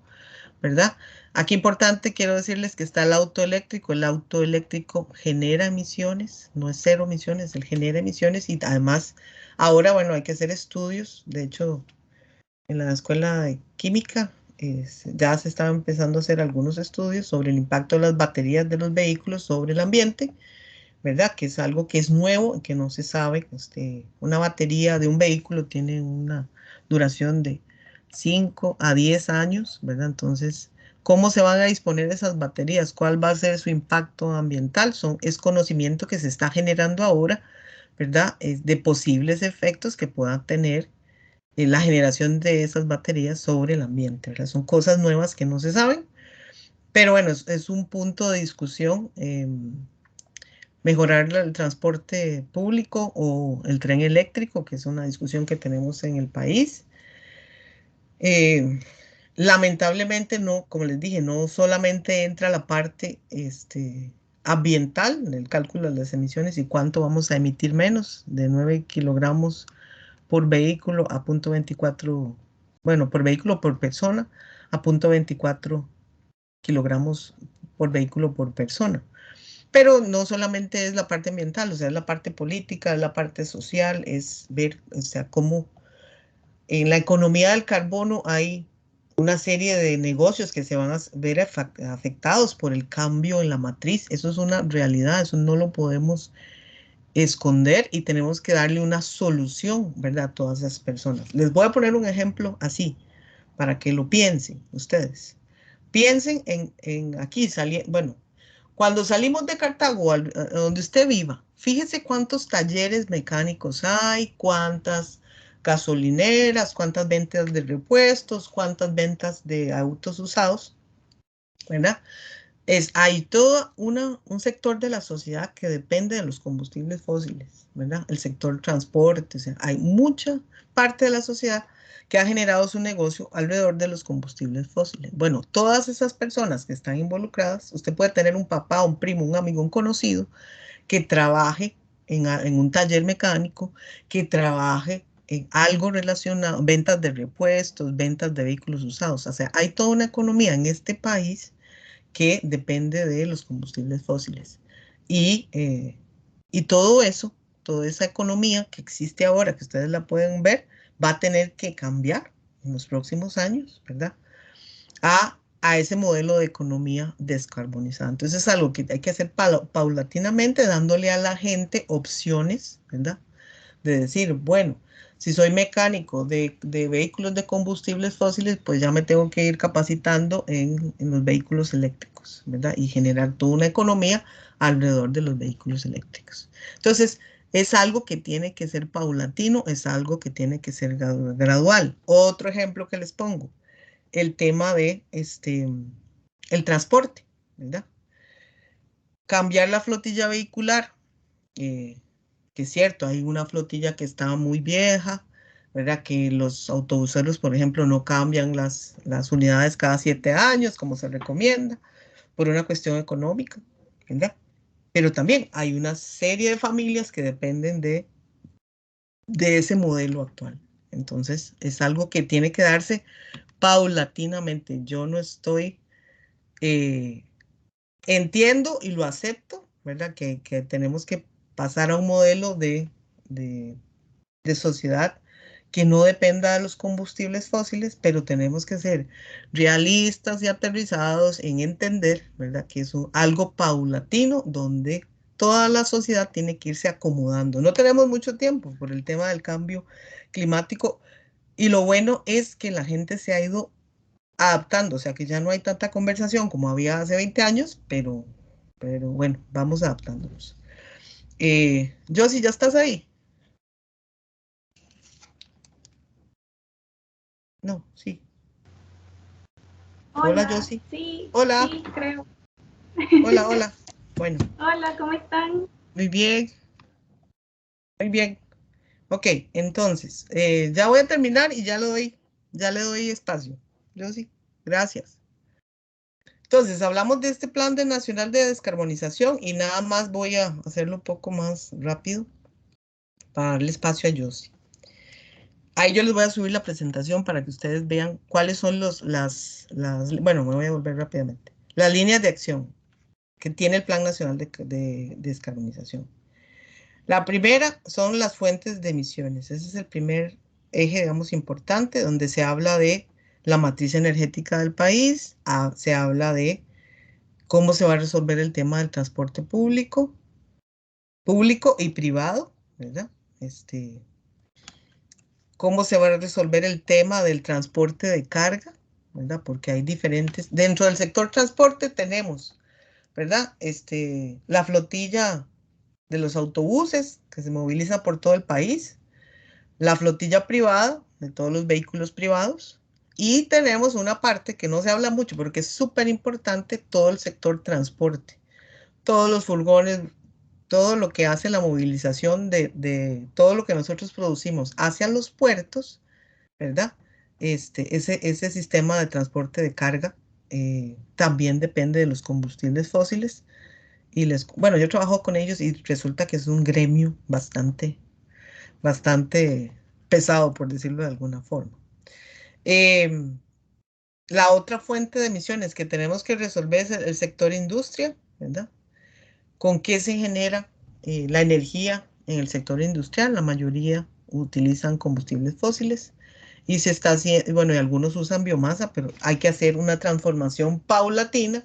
¿verdad? Aquí importante, quiero decirles que está el auto eléctrico. El auto eléctrico genera emisiones, no es cero emisiones, él genera emisiones y además ahora, bueno, hay que hacer estudios. De hecho, en la escuela de química ya se están empezando a hacer algunos estudios sobre el impacto de las baterías de los vehículos sobre el ambiente, ¿verdad? Que es algo que es nuevo y que no se sabe. Una batería de un vehículo tiene una duración de 5 a 10 años, ¿verdad? Entonces, ¿cómo se van a disponer esas baterías? ¿Cuál va a ser su impacto ambiental? Es conocimiento que se está generando ahora, ¿verdad? Es de posibles efectos que puedan tener la generación de esas baterías sobre el ambiente, ¿verdad? Son cosas nuevas que no se saben, pero bueno, es un punto de discusión. Mejorar el transporte público o el tren eléctrico, que es una discusión que tenemos en el país. Lamentablemente no, como les dije, no solamente entra la parte ambiental en el cálculo de las emisiones y cuánto vamos a emitir menos, de 9 kilogramos por vehículo a 0.24, bueno, por vehículo por persona a 0.24 kilogramos por vehículo por persona. Pero no solamente es la parte ambiental, o sea, es la parte política, es la parte social, es ver, o sea, cómo en la economía del carbono hay una serie de negocios que se van a ver afectados por el cambio en la matriz. Eso es una realidad, eso no lo podemos esconder y tenemos que darle una solución, ¿verdad? A todas esas personas. Les voy a poner un ejemplo así, para que lo piensen ustedes. Piensen en aquí, bueno, cuando salimos de Cartago, a donde usted viva, fíjese cuántos talleres mecánicos hay, cuántas gasolineras, cuántas ventas de repuestos, cuántas ventas de autos usados, ¿verdad? Hay todo un sector de la sociedad que depende de los combustibles fósiles, ¿verdad? El sector transporte, o sea, hay mucha parte de la sociedad que ha generado su negocio alrededor de los combustibles fósiles. Bueno, todas esas personas que están involucradas, usted puede tener un papá, un primo, un amigo, un conocido que trabaje en un taller mecánico que trabaje en algo relacionado, ventas de repuestos, ventas de vehículos usados. O sea, hay toda una economía en este país que depende de los combustibles fósiles. Y todo eso, toda esa economía que existe ahora, que ustedes la pueden ver, va a tener que cambiar en los próximos años, ¿verdad? A ese modelo de economía descarbonizada. Entonces es algo que hay que hacer paulatinamente, dándole a la gente opciones, ¿verdad? De decir, bueno, si soy mecánico de vehículos de combustibles fósiles, pues ya me tengo que ir capacitando en los vehículos eléctricos, ¿verdad? Y generar toda una economía alrededor de los vehículos eléctricos. Entonces, es algo que tiene que ser paulatino, es algo que tiene que ser gradual. Otro ejemplo que les pongo, el tema de el transporte, ¿verdad? Cambiar la flotilla vehicular, que es cierto, hay una flotilla que está muy vieja, ¿verdad? Que los autobuseros, por ejemplo, no cambian las unidades cada 7 años, como se recomienda, por una cuestión económica, ¿verdad? Pero también hay una serie de familias que dependen de ese modelo actual. Entonces, es algo que tiene que darse paulatinamente. Yo no estoy, entiendo y lo acepto, ¿verdad? Que tenemos que pasar a un modelo de sociedad que no dependa de los combustibles fósiles, pero tenemos que ser realistas y aterrizados en entender, ¿verdad? Que es algo paulatino donde toda la sociedad tiene que irse acomodando. No tenemos mucho tiempo por el tema del cambio climático y lo bueno es que la gente se ha ido adaptando, o sea que ya no hay tanta conversación como había hace 20 años, pero bueno, vamos adaptándonos. Josie, ¿ya estás ahí? No, sí. Hola, Hola, Josie. sí, Hola, sí, creo. hola, hola. Bueno, Hola, ¿cómo están? muy bien, muy bien. Ok, entonces, ya voy a terminar y ya le doy espacio. Josie, gracias. Entonces, hablamos de este Plan Nacional de Descarbonización y nada más voy a hacerlo un poco más rápido para darle espacio a Josie. Ahí yo les voy a subir la presentación para que ustedes vean cuáles son bueno, me voy a volver rápidamente. Las líneas de acción que tiene el Plan Nacional de Descarbonización. La primera son las fuentes de emisiones. Ese es el primer eje, digamos, importante, donde se habla de la matriz energética del país, se habla de cómo se va a resolver el tema del transporte público y privado, ¿verdad? Cómo se va a resolver el tema del transporte de carga, ¿verdad? Porque hay diferentes, dentro del sector transporte tenemos, ¿verdad? La flotilla de los autobuses que se moviliza por todo el país, la flotilla privada de todos los vehículos privados y tenemos una parte que no se habla mucho porque es súper importante, todo el sector transporte, todos los furgones, todo lo que hace la movilización de todo lo que nosotros producimos hacia los puertos, ¿verdad? Ese sistema de transporte de carga también depende de los combustibles fósiles. Bueno, yo trabajo con ellos y resulta que es un gremio bastante pesado, por decirlo de alguna forma. La otra fuente de emisiones que tenemos que resolver es el sector industria, ¿verdad? ¿Con qué se genera la energía en el sector industrial? La mayoría utilizan combustibles fósiles y se está haciendo, bueno, y algunos usan biomasa, pero hay que hacer una transformación paulatina,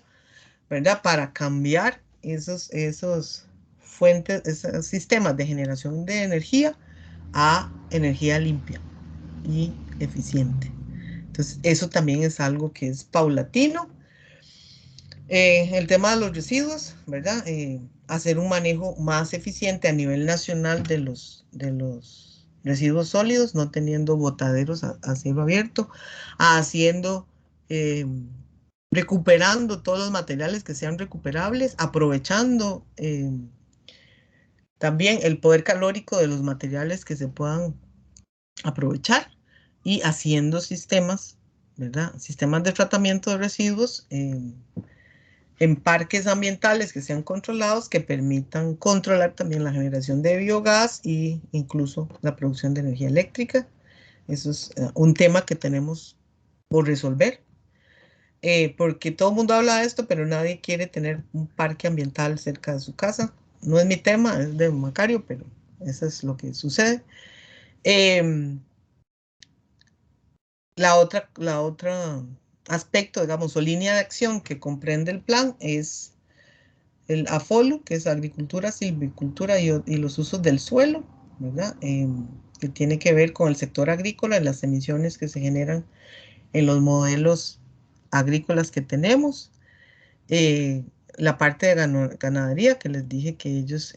¿verdad? Para cambiar esos sistemas de generación de energía a energía limpia y eficiente. Entonces, eso también es algo que es paulatino. El tema de los residuos, ¿verdad? Hacer un manejo más eficiente a nivel nacional de los residuos sólidos, no teniendo botaderos a cielo abierto, recuperando todos los materiales que sean recuperables, aprovechando también el poder calórico de los materiales que se puedan aprovechar y haciendo sistemas, ¿verdad? Sistemas de tratamiento de residuos en parques ambientales que sean controlados, que permitan controlar también la generación de biogás e incluso la producción de energía eléctrica. Eso es un tema que tenemos por resolver, porque todo el mundo habla de esto, pero nadie quiere tener un parque ambiental cerca de su casa. No es mi tema, es de Macario, pero eso es lo que sucede. La otra aspecto, digamos, o línea de acción que comprende el plan es el AFOLU, que es agricultura, silvicultura y los usos del suelo, ¿verdad? Que tiene que ver con el sector agrícola y las emisiones que se generan en los modelos agrícolas que tenemos. La parte de ganadería, que les dije que ellos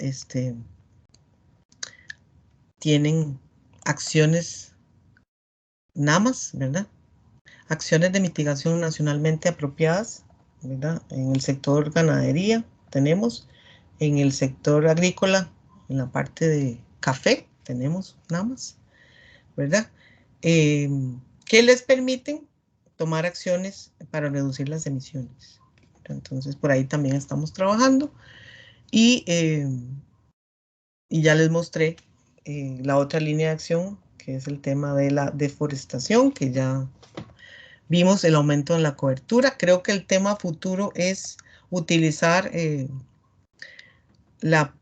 tienen acciones NAMAS, ¿verdad? Acciones de mitigación nacionalmente apropiadas, ¿verdad? En el sector ganadería tenemos, en el sector agrícola, en la parte de café, tenemos NAMAS, ¿verdad? Que les permiten tomar acciones para reducir las emisiones. Entonces, por ahí también estamos trabajando y ya les mostré la otra línea de acción, que es el tema de la deforestación, que ya vimos el aumento en la cobertura. Creo que el tema futuro es utilizar la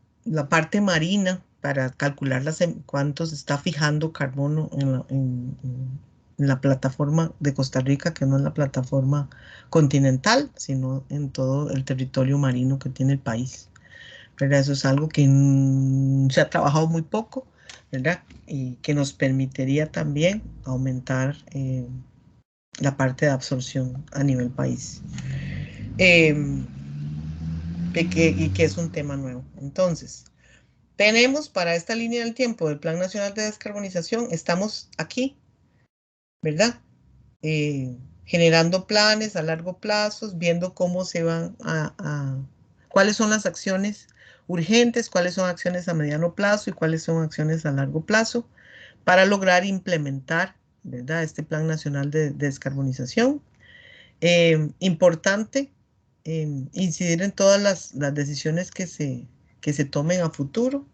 parte marina para calcular cuánto se está fijando carbono en la plataforma de Costa Rica, que no es la plataforma continental, sino en todo el territorio marino que tiene el país. ¿Verdad? Eso es algo que se ha trabajado muy poco, ¿verdad? Y que nos permitiría también aumentar la parte de absorción a nivel país. Y que es un tema nuevo. Entonces, tenemos para esta línea del tiempo del Plan Nacional de Descarbonización, estamos aquí, ¿verdad? Generando planes a largo plazo, viendo cómo se van cuáles son las acciones urgentes, cuáles son acciones a mediano plazo y cuáles son acciones a largo plazo para lograr implementar, ¿verdad? Este Plan Nacional de Descarbonización. Importante incidir en todas las decisiones que se tomen a futuro.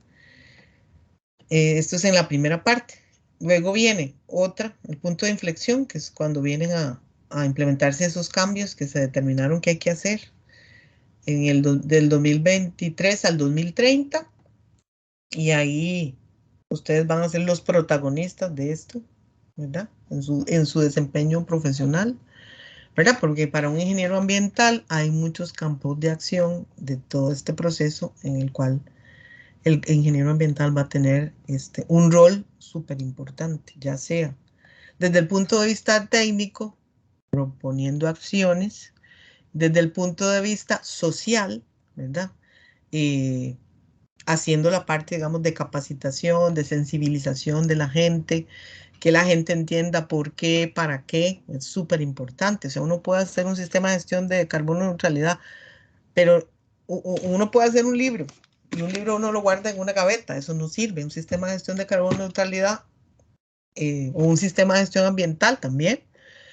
Esto es en la primera parte. Luego viene el punto de inflexión, que es cuando vienen a implementarse esos cambios que se determinaron que hay que hacer del 2023 al 2030. Y ahí ustedes van a ser los protagonistas de esto, ¿verdad? En su desempeño profesional. ¿Verdad? Porque para un ingeniero ambiental hay muchos campos de acción de todo este proceso en el cual el ingeniero ambiental va a tener un rol súper importante, ya sea desde el punto de vista técnico, proponiendo acciones, desde el punto de vista social, ¿verdad? Haciendo la parte, digamos, de capacitación, de sensibilización de la gente, que la gente entienda por qué, para qué, es súper importante. O sea, uno puede hacer un sistema de gestión de carbono neutralidad, pero uno puede hacer un libro, y un libro uno lo guarda en una gaveta, eso no sirve. Un sistema de gestión de carbono neutralidad o un sistema de gestión ambiental también,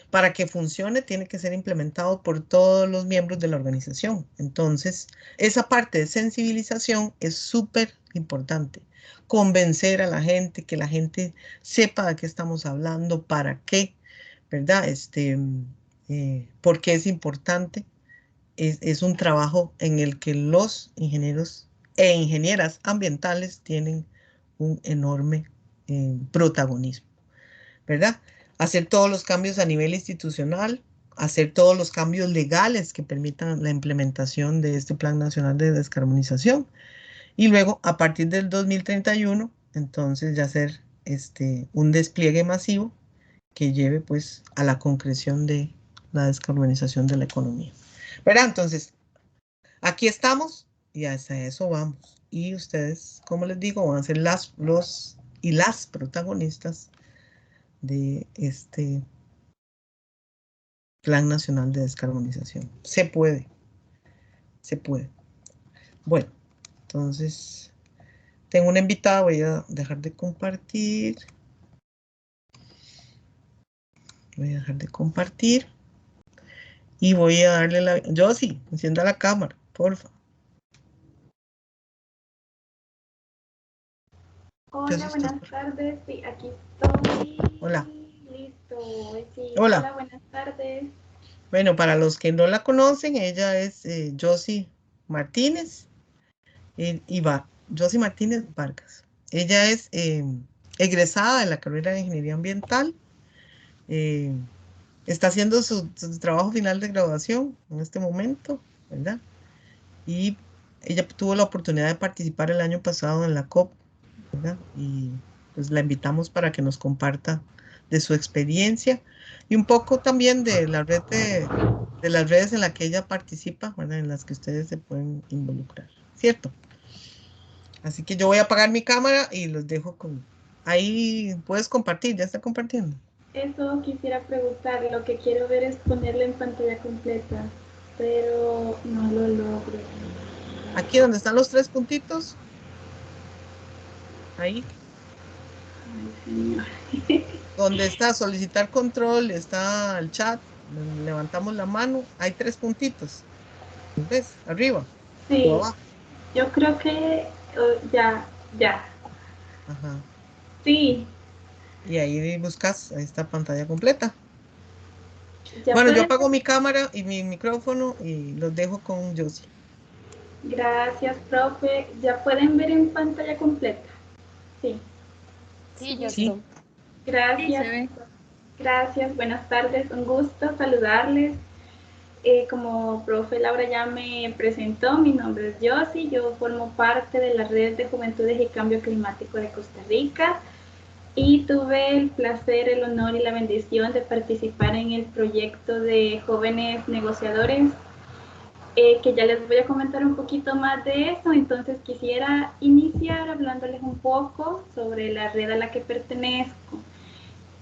para que funcione, tiene que ser implementado por todos los miembros de la organización. Entonces, esa parte de sensibilización es súper importante. Convencer a la gente, que la gente sepa de qué estamos hablando, para qué, ¿verdad? Porque es importante. Es un trabajo en el que los ingenieros e ingenieras ambientales tienen un enorme protagonismo, ¿verdad? Hacer todos los cambios a nivel institucional, hacer todos los cambios legales que permitan la implementación de este Plan Nacional de Descarbonización. Y luego, a partir del 2031, entonces ya hacer un despliegue masivo que lleve pues a la concreción de la descarbonización de la economía. ¿Verdad? Entonces, aquí estamos y hacia eso vamos. Y ustedes, como les digo, van a ser los y las protagonistas de este Plan Nacional de Descarbonización. Se puede, se puede. Bueno, entonces tengo una invitada, voy a dejar de compartir. Voy a dejar de compartir. Y voy a darle la... Josie, encienda la cámara, porfa. Hola, buenas tardes. Sí, aquí estoy. Hola. Listo. Sí, Hola. hola, buenas tardes. Bueno, para los que no la conocen, ella es Josie Martínez. Josie Martínez Vargas. Ella es egresada de la carrera de Ingeniería Ambiental. Está haciendo su trabajo final de graduación en este momento, ¿verdad? Y ella tuvo la oportunidad de participar el año pasado en la COP, ¿verdad? Y pues la invitamos para que nos comparta de su experiencia y un poco también de la red de las redes en las que ella participa, ¿verdad? En las que ustedes se pueden involucrar, ¿cierto? Así que yo voy a apagar mi cámara y los dejo con... Ahí puedes compartir, ya está compartiendo. Eso quisiera preguntar. Lo que quiero ver es ponerla en pantalla completa, pero no lo logro. Aquí donde están los 3 puntitos. Ahí. Ay, señor. Donde está solicitar control, está el chat. Levantamos la mano. Hay 3 puntitos. ¿Ves? Arriba o Sí, abajo. yo creo que ya. Ajá. Sí, Y ahí buscas esta pantalla completa. ya Bueno, yo pueden. apago mi cámara y mi micrófono y los dejo con Josie. Gracias, profe. Ya pueden ver en pantalla completa. Sí. Sí, yo Sí. sí. Gracias. Sí, se ve. Gracias, buenas tardes. Un gusto saludarles. Como profe Laura ya me presentó, mi nombre es Josie. Yo formo parte de la Red de Juventudes y Cambio Climático de Costa Rica y tuve el placer, el honor y la bendición de participar en el proyecto de jóvenes negociadores, que ya les voy a comentar un poquito más de eso. Entonces quisiera iniciar hablándoles un poco sobre la red a la que pertenezco.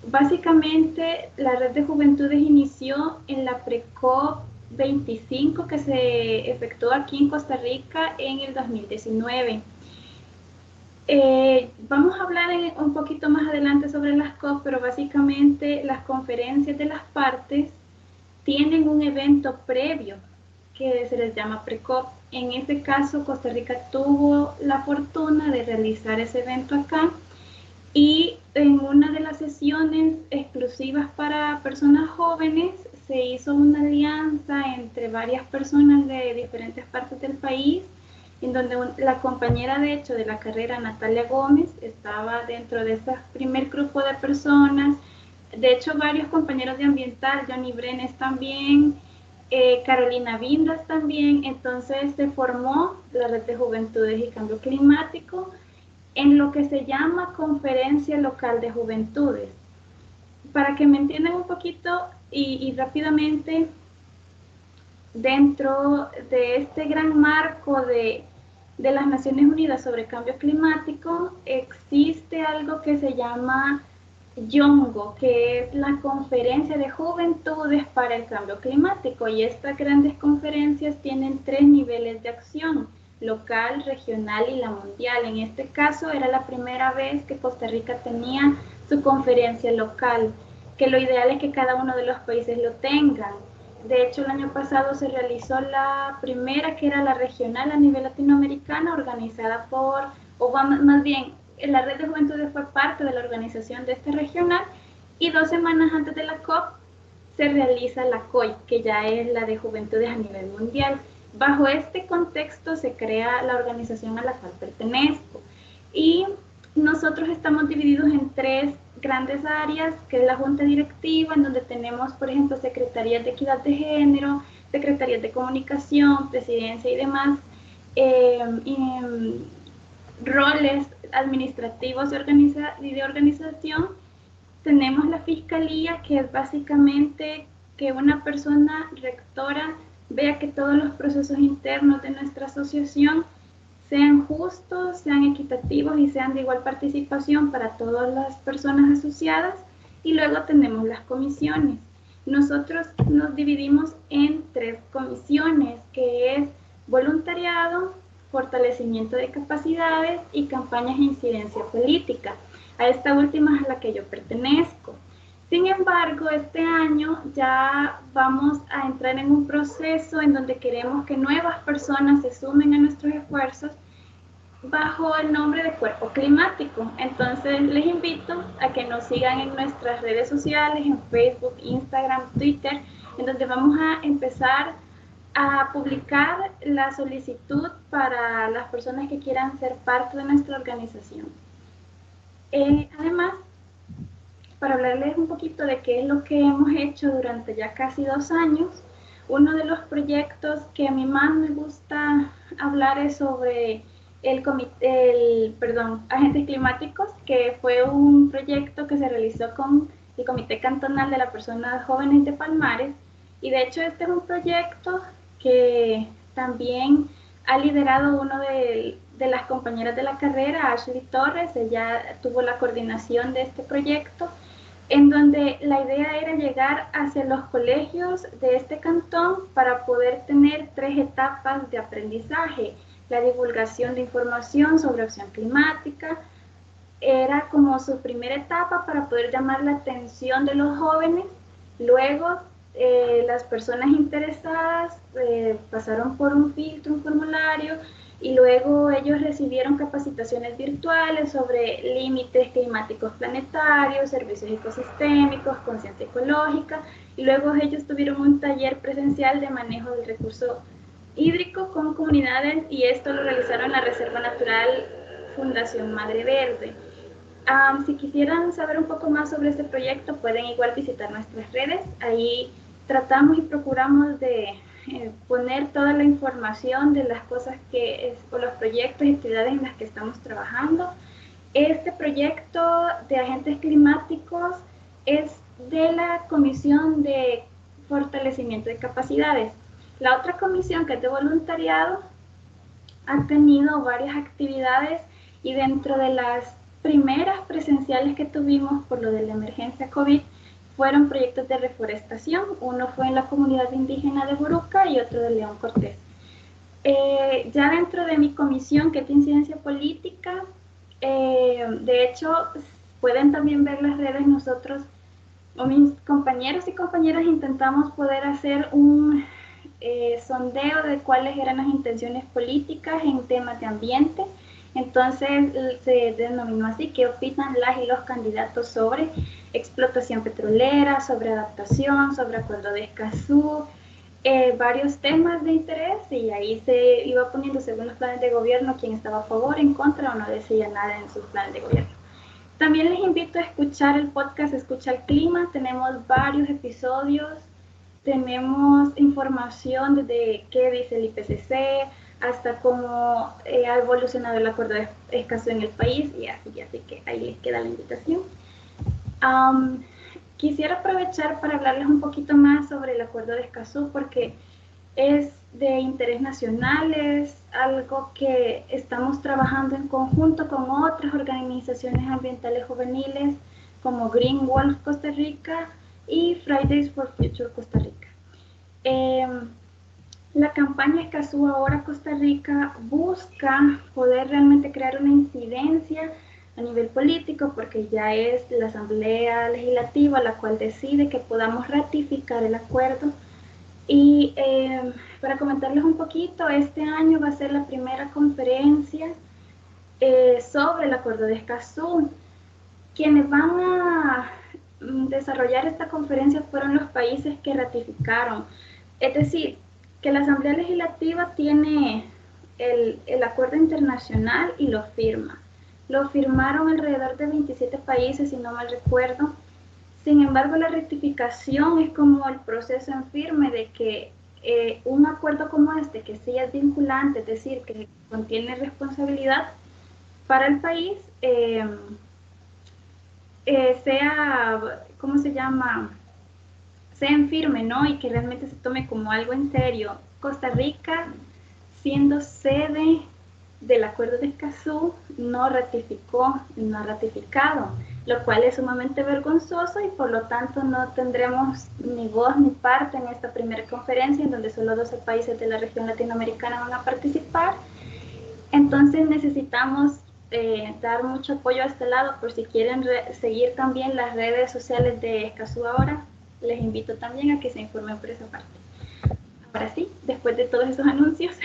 Básicamente, la Red de Juventudes inició en la Precop 25 que se efectuó aquí en Costa Rica en el 2019. Vamos a hablar un poquito más adelante sobre las COP, pero básicamente las conferencias de las partes tienen un evento previo que se les llama Precop. En este caso, Costa Rica tuvo la fortuna de realizar ese evento acá. Y en una de las sesiones exclusivas para personas jóvenes se hizo una alianza entre varias personas de diferentes partes del país, en donde la compañera de hecho de la carrera, Natalia Gómez, estaba dentro de ese primer grupo de personas. De hecho, varios compañeros de ambiental, Johnny Brenes también, Carolina Vindas también. Entonces se formó la Red de Juventudes y Cambio Climático en lo que se llama Conferencia Local de Juventudes. Para que me entiendan un poquito y rápidamente, dentro de este gran marco de las Naciones Unidas sobre cambio climático, existe algo que se llama YONGO, que es la Conferencia de Juventudes para el Cambio Climático, y estas grandes conferencias tienen 3 niveles de acción: local, regional y la mundial. En este caso era la primera vez que Costa Rica tenía su conferencia local, que lo ideal es que cada uno de los países lo tengan. De hecho, el año pasado se realizó la primera, que era la regional a nivel latinoamericano, organizada por, o más bien, la Red de Juventudes fue parte de la organización de esta regional, y 2 semanas antes de la COP se realiza la COI, que ya es la de Juventudes a nivel mundial. Bajo este contexto se crea la organización a la cual pertenezco. Y nosotros estamos divididos en 3 grandes áreas, que es la junta directiva, en donde tenemos, por ejemplo, secretarías de equidad de género, secretarías de comunicación, presidencia y demás, roles administrativos y de organización. Tenemos la fiscalía, que es básicamente que una persona rectora vea que todos los procesos internos de nuestra asociación sean justos, sean equitativos y sean de igual participación para todas las personas asociadas. Y luego tenemos las comisiones. Nosotros nos dividimos en 3 comisiones, que es voluntariado, fortalecimiento de capacidades y campañas de incidencia política. A esta última es a la que yo pertenezco. Sin embargo, este año ya vamos a entrar en un proceso en donde queremos que nuevas personas se sumen a nuestros esfuerzos bajo el nombre de Cuerpo Climático. Entonces les invito a que nos sigan en nuestras redes sociales, en Facebook, Instagram, Twitter, en donde vamos a empezar a publicar la solicitud para las personas que quieran ser parte de nuestra organización. Además, para hablarles un poquito de qué es lo que hemos hecho durante ya casi 2 años, uno de los proyectos que a mí más me gusta hablar es sobre Agentes Climáticos, que fue un proyecto que se realizó con el Comité Cantonal de las Personas Jóvenes de Palmares, y de hecho este es un proyecto que también ha liderado uno de las compañeras de la carrera, Ashley Torres. Ella tuvo la coordinación de este proyecto, en donde la idea era llegar hacia los colegios de este cantón para poder tener 3 etapas de aprendizaje. La divulgación de información sobre acción climática era como su primera etapa para poder llamar la atención de los jóvenes. Luego, las personas interesadas pasaron por un filtro, un formulario, y luego ellos recibieron capacitaciones virtuales sobre límites climáticos planetarios, servicios ecosistémicos, conciencia ecológica, y luego ellos tuvieron un taller presencial de manejo del recurso hídrico con comunidades, y esto lo realizaron en la Reserva Natural Fundación Madre Verde. Si quisieran saber un poco más sobre este proyecto, pueden igual visitar nuestras redes. Ahí tratamos y procuramos de poner toda la información de las cosas o los proyectos y actividades en las que estamos trabajando. Este proyecto de agentes climáticos es de la Comisión de Fortalecimiento de Capacidades. La otra comisión, que es de voluntariado, ha tenido varias actividades, y dentro de las primeras presenciales que tuvimos por lo de la emergencia COVID fueron proyectos de reforestación. Uno fue en la comunidad indígena de Boruca y otro de León Cortés. Ya dentro de mi comisión, que es de incidencia política, de hecho pueden también ver las redes. Nosotros, o mis compañeros y compañeras, intentamos poder hacer un sondeo de cuáles eran las intenciones políticas en temas de ambiente. Entonces se denominó así: ¿qué opinan las y los candidatos sobre explotación petrolera, sobre adaptación, sobre acuerdo de Escazú? Varios temas de interés, y ahí se iba poniendo según los planes de gobierno quién estaba a favor, en contra, o no decía nada en sus planes de gobierno. También les invito a escuchar el podcast Escucha el Clima. Tenemos varios episodios, tenemos información desde qué dice el IPCC hasta cómo ha evolucionado el acuerdo de Escazú en el país, y así que ahí les queda la invitación. Quisiera aprovechar para hablarles un poquito más sobre el acuerdo de Escazú, porque es de interés nacional, es algo que estamos trabajando en conjunto con otras organizaciones ambientales juveniles como Green Wolf Costa Rica y Fridays for Future Costa Rica. La campaña Escazú Ahora Costa Rica busca poder realmente crear una incidencia a nivel político, porque ya es la Asamblea Legislativa la cual decide que podamos ratificar el acuerdo. Y para comentarles un poquito, este año va a ser la primera conferencia sobre el acuerdo de Escazú. Quienes van a desarrollar esta conferencia fueron los países que ratificaron. Es decir, que la Asamblea Legislativa tiene el acuerdo internacional y lo firma. Lo firmaron alrededor de 27 países, si no mal recuerdo. Sin embargo, la ratificación es como el proceso en firme de que un acuerdo como este, que sí es vinculante, es decir, que contiene responsabilidad para el país, sea, ¿cómo se llama?, sea en firme, ¿no? Y que realmente se tome como algo en serio. Costa Rica, siendo sede del acuerdo de Escazú, no ha ratificado, lo cual es sumamente vergonzoso, y por lo tanto no tendremos ni voz ni parte en esta primera conferencia, en donde solo 12 países de la región latinoamericana van a participar. Entonces necesitamos dar mucho apoyo a este lado, por si quieren seguir también las redes sociales de Escazú ahora, les invito también a que se informen por esa parte. Ahora sí, después de todos esos anuncios,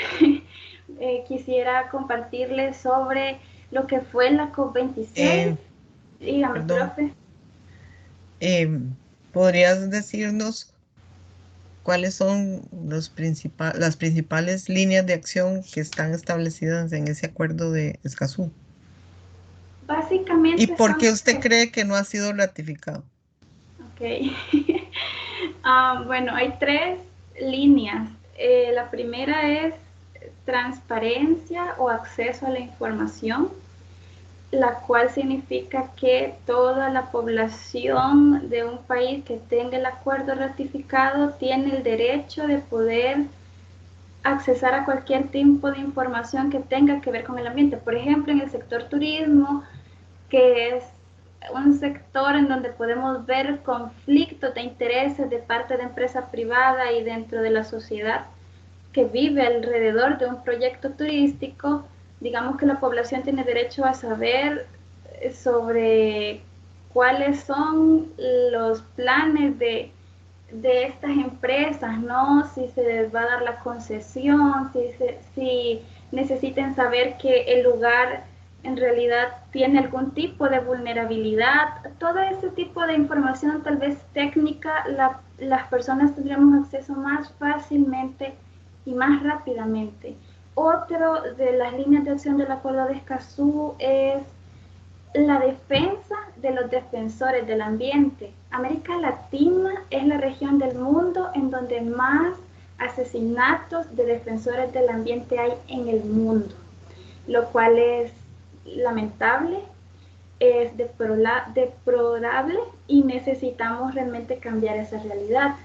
quisiera compartirles sobre lo que fue la COP26. Dígame, Perdón, profe. ¿podrías decirnos cuáles son las principales líneas de acción que están establecidas en ese acuerdo de Escazú? ¿Y Básicamente por son qué usted tres. cree que no ha sido ratificado? Ok. Bueno, hay tres líneas. La primera es transparencia o acceso a la información, la cual significa que toda la población de un país que tenga el acuerdo ratificado tiene el derecho de poder accesar a cualquier tipo de información que tenga que ver con el ambiente. Por ejemplo, en el sector turismo, que es un sector en donde podemos ver conflictos de intereses de parte de empresa privada y dentro de la sociedad que vive alrededor de un proyecto turístico. Digamos que la población tiene derecho a saber sobre cuáles son los planes de estas empresas, ¿no? Si se les va a dar la concesión, si necesiten saber que el lugar en realidad tiene algún tipo de vulnerabilidad. Todo ese tipo de información tal vez técnica, las personas tendríamos acceso más fácilmente y más rápidamente. Otro de las líneas de acción del Acuerdo de Escazú es la defensa de los defensores del ambiente. América Latina es la región del mundo en donde más asesinatos de defensores del ambiente hay en el mundo, lo cual es lamentable, es deplorable y necesitamos realmente cambiar esa realidad.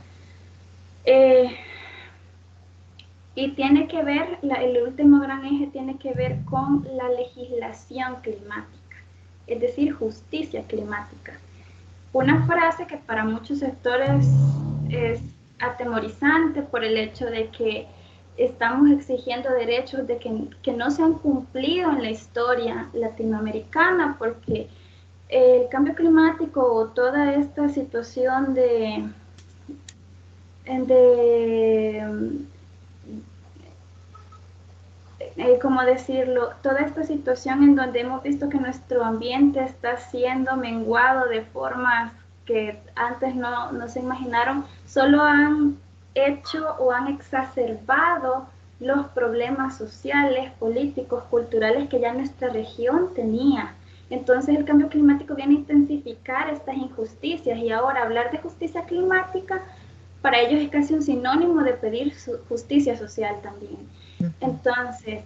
Y tiene que ver, el último gran eje tiene que ver con la legislación climática, es decir, justicia climática. Una frase que para muchos sectores es atemorizante por el hecho de que estamos exigiendo derechos que no se han cumplido en la historia latinoamericana, porque el cambio climático o toda esta situación de ¿cómo decirlo? Toda esta situación en donde hemos visto que nuestro ambiente está siendo menguado de formas que antes no se imaginaron, solo han hecho o han exacerbado los problemas sociales, políticos, culturales que ya nuestra región tenía. Entonces el cambio climático viene a intensificar estas injusticias y ahora hablar de justicia climática para ellos es casi un sinónimo de pedir justicia social también. Entonces,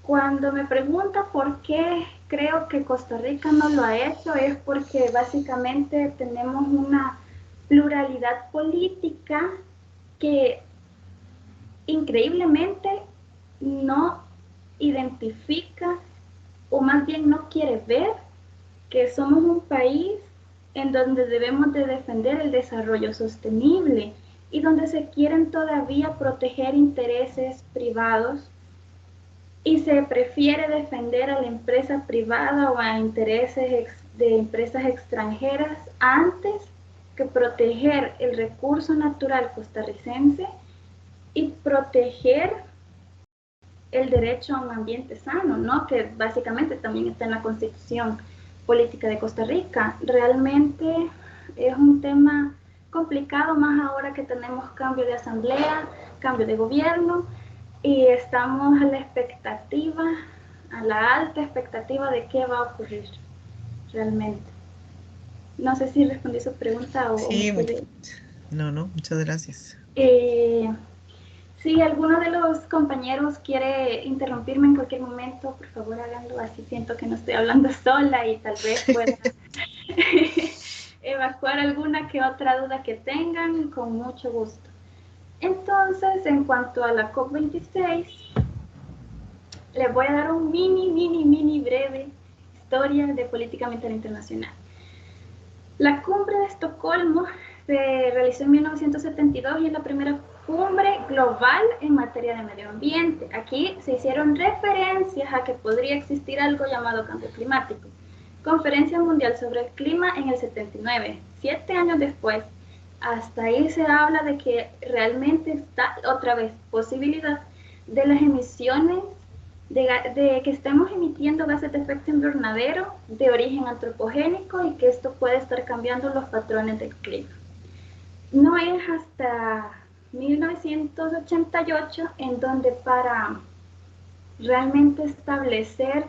cuando me pregunta por qué creo que Costa Rica no lo ha hecho, es porque básicamente tenemos una pluralidad política que increíblemente no identifica o más bien no quiere ver que somos un país en donde debemos de defender el desarrollo sostenible y donde se quieren todavía proteger intereses privados y se prefiere defender a la empresa privada o a intereses de empresas extranjeras antes que proteger el recurso natural costarricense y proteger el derecho a un ambiente sano, ¿no? Que básicamente también está en la Constitución Política de Costa Rica. Realmente es un tema complicado, más ahora que tenemos cambio de asamblea, cambio de gobierno, y estamos a la expectativa, a la alta expectativa de qué va a ocurrir realmente. No sé si respondí su pregunta o me Sí, puede... no, muchas gracias. Si alguno de los compañeros quiere interrumpirme en cualquier momento, por favor háganlo, así siento que no estoy hablando sola y tal vez pueda evacuar alguna que otra duda que tengan con mucho gusto. Entonces, en cuanto a la COP26, les voy a dar un mini breve historia de política ambiental internacional. La cumbre de Estocolmo se realizó en 1972 y es la primera cumbre global en materia de medio ambiente. Aquí se hicieron referencias a que podría existir algo llamado cambio climático. Conferencia Mundial sobre el Clima en el 79, 7 años después. Hasta ahí se habla de que realmente está otra vez posibilidad de las emisiones, de que estemos emitiendo gases de efecto invernadero de origen antropogénico y que esto puede estar cambiando los patrones del clima. No es hasta 1988 en donde para realmente establecer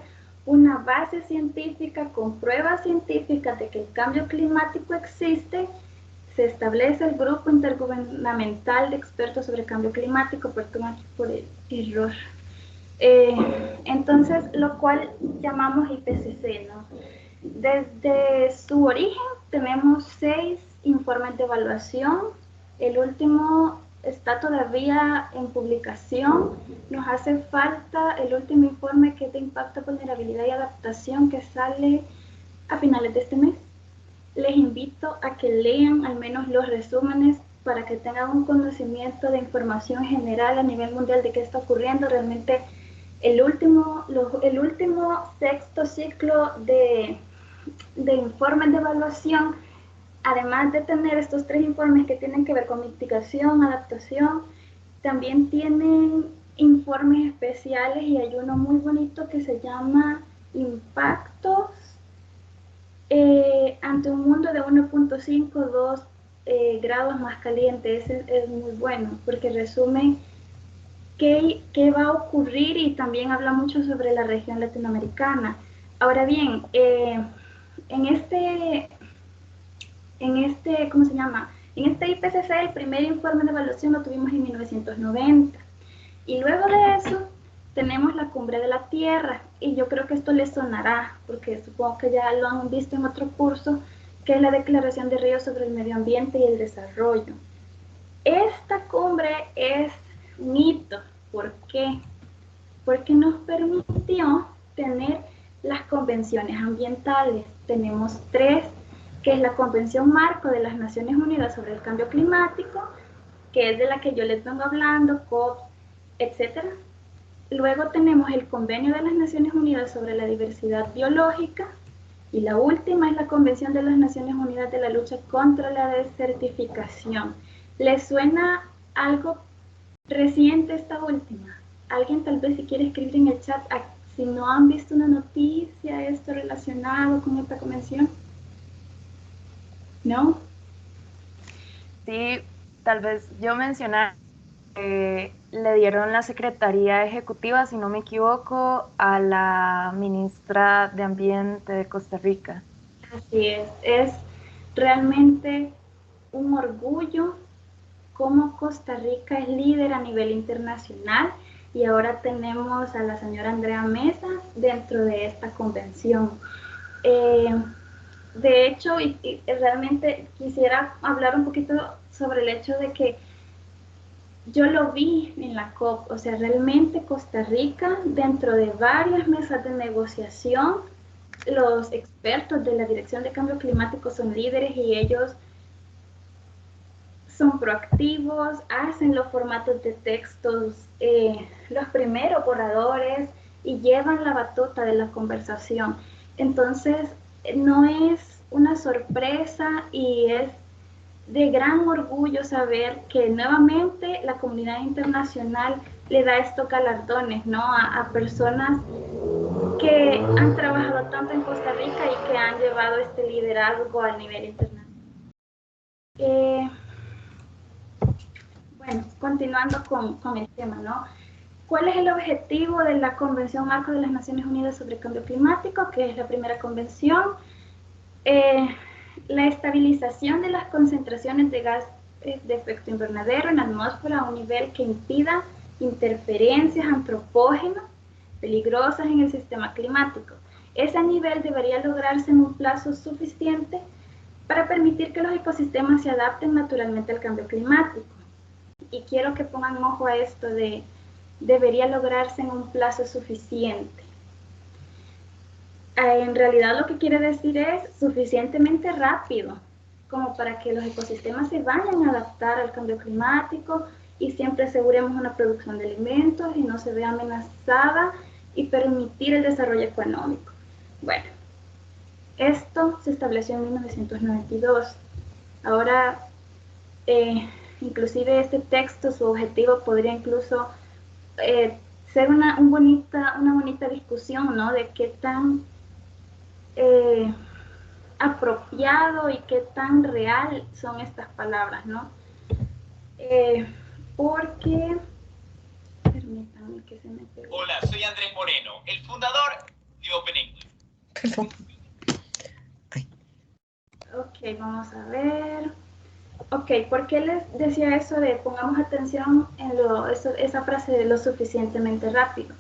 una base científica con pruebas científicas de que el cambio climático existe, se establece el Grupo Intergubernamental de Expertos sobre Cambio Climático, perdón aquí por el error. Entonces, lo cual llamamos IPCC, ¿no? Desde su origen tenemos 6 informes de evaluación. El último está todavía en publicación. Nos hace falta el último informe, que es de impacto, vulnerabilidad y adaptación, que sale a finales de este mes. Les invito a que lean al menos los resúmenes para que tengan un conocimiento de información general a nivel mundial de qué está ocurriendo. Realmente el último sexto ciclo de informes de evaluación, además de tener estos 3 informes que tienen que ver con mitigación, adaptación, también tienen informes especiales, y hay uno muy bonito que se llama Impactos ante un mundo de 1.52 grados más caliente. Ese es muy bueno porque resume qué va a ocurrir y también habla mucho sobre la región latinoamericana. Ahora bien, en este, ¿cómo se llama? En este IPCC el primer informe de evaluación lo tuvimos en 1990 y luego de eso tenemos la Cumbre de la Tierra, y yo creo que esto les sonará porque supongo que ya lo han visto en otro curso, que es la Declaración de Río sobre el Medio Ambiente y el Desarrollo. Esta cumbre es un hito. ¿Por qué? Porque nos permitió tener las convenciones ambientales. Tenemos 3, que es la Convención Marco de las Naciones Unidas sobre el Cambio Climático, que es de la que yo les vengo hablando, COP, etc. Luego tenemos el Convenio de las Naciones Unidas sobre la Diversidad Biológica, y la última es la Convención de las Naciones Unidas de la Lucha contra la Desertificación. ¿Les suena algo reciente esta última? Alguien tal vez si quiere escribir en el chat si no han visto una noticia, esto relacionado con esta convención. ¿No? Sí, tal vez yo mencionar que le dieron la Secretaría Ejecutiva, si no me equivoco, a la ministra de Ambiente de Costa Rica. Así es realmente un orgullo cómo Costa Rica es líder a nivel internacional, y ahora tenemos a la señora Andrea Mesa dentro de esta convención. De hecho, y realmente quisiera hablar un poquito sobre el hecho de que yo lo vi en la COP, o sea, realmente Costa Rica, dentro de varias mesas de negociación, los expertos de la Dirección de Cambio Climático son líderes y ellos son proactivos, hacen los formatos de textos, los primeros oradores, y llevan la batuta de la conversación. Entonces, no es una sorpresa y es de gran orgullo saber que nuevamente la comunidad internacional le da estos galardones, ¿no? a personas que han trabajado tanto en Costa Rica y que han llevado este liderazgo a nivel internacional. Bueno, continuando con el tema, ¿no? ¿Cuál es el objetivo de la Convención Marco de las Naciones Unidas sobre Cambio Climático, que es la primera convención? La estabilización de las concentraciones de gases de efecto invernadero en la atmósfera a un nivel que impida interferencias antropógenas peligrosas en el sistema climático. Ese nivel debería lograrse en un plazo suficiente para permitir que los ecosistemas se adapten naturalmente al cambio climático. Y quiero que pongan ojo a esto de debería lograrse en un plazo suficiente. En realidad lo que quiere decir es suficientemente rápido, como para que los ecosistemas se vayan a adaptar al cambio climático y siempre aseguremos una producción de alimentos y no se vea amenazada y permitir el desarrollo económico. Bueno, esto se estableció en 1992. Ahora, inclusive este texto, su objetivo podría incluso ser una bonita discusión, ¿no? De qué tan apropiado y qué tan real son estas palabras, ¿no? Porque, permítanme que se me pegue. Hola, soy Andrés Moreno, el fundador de Open English. Perdón. Ay. Ok, vamos a ver. Ok, ¿por qué les decía eso de pongamos atención en esa frase de lo suficientemente rápido?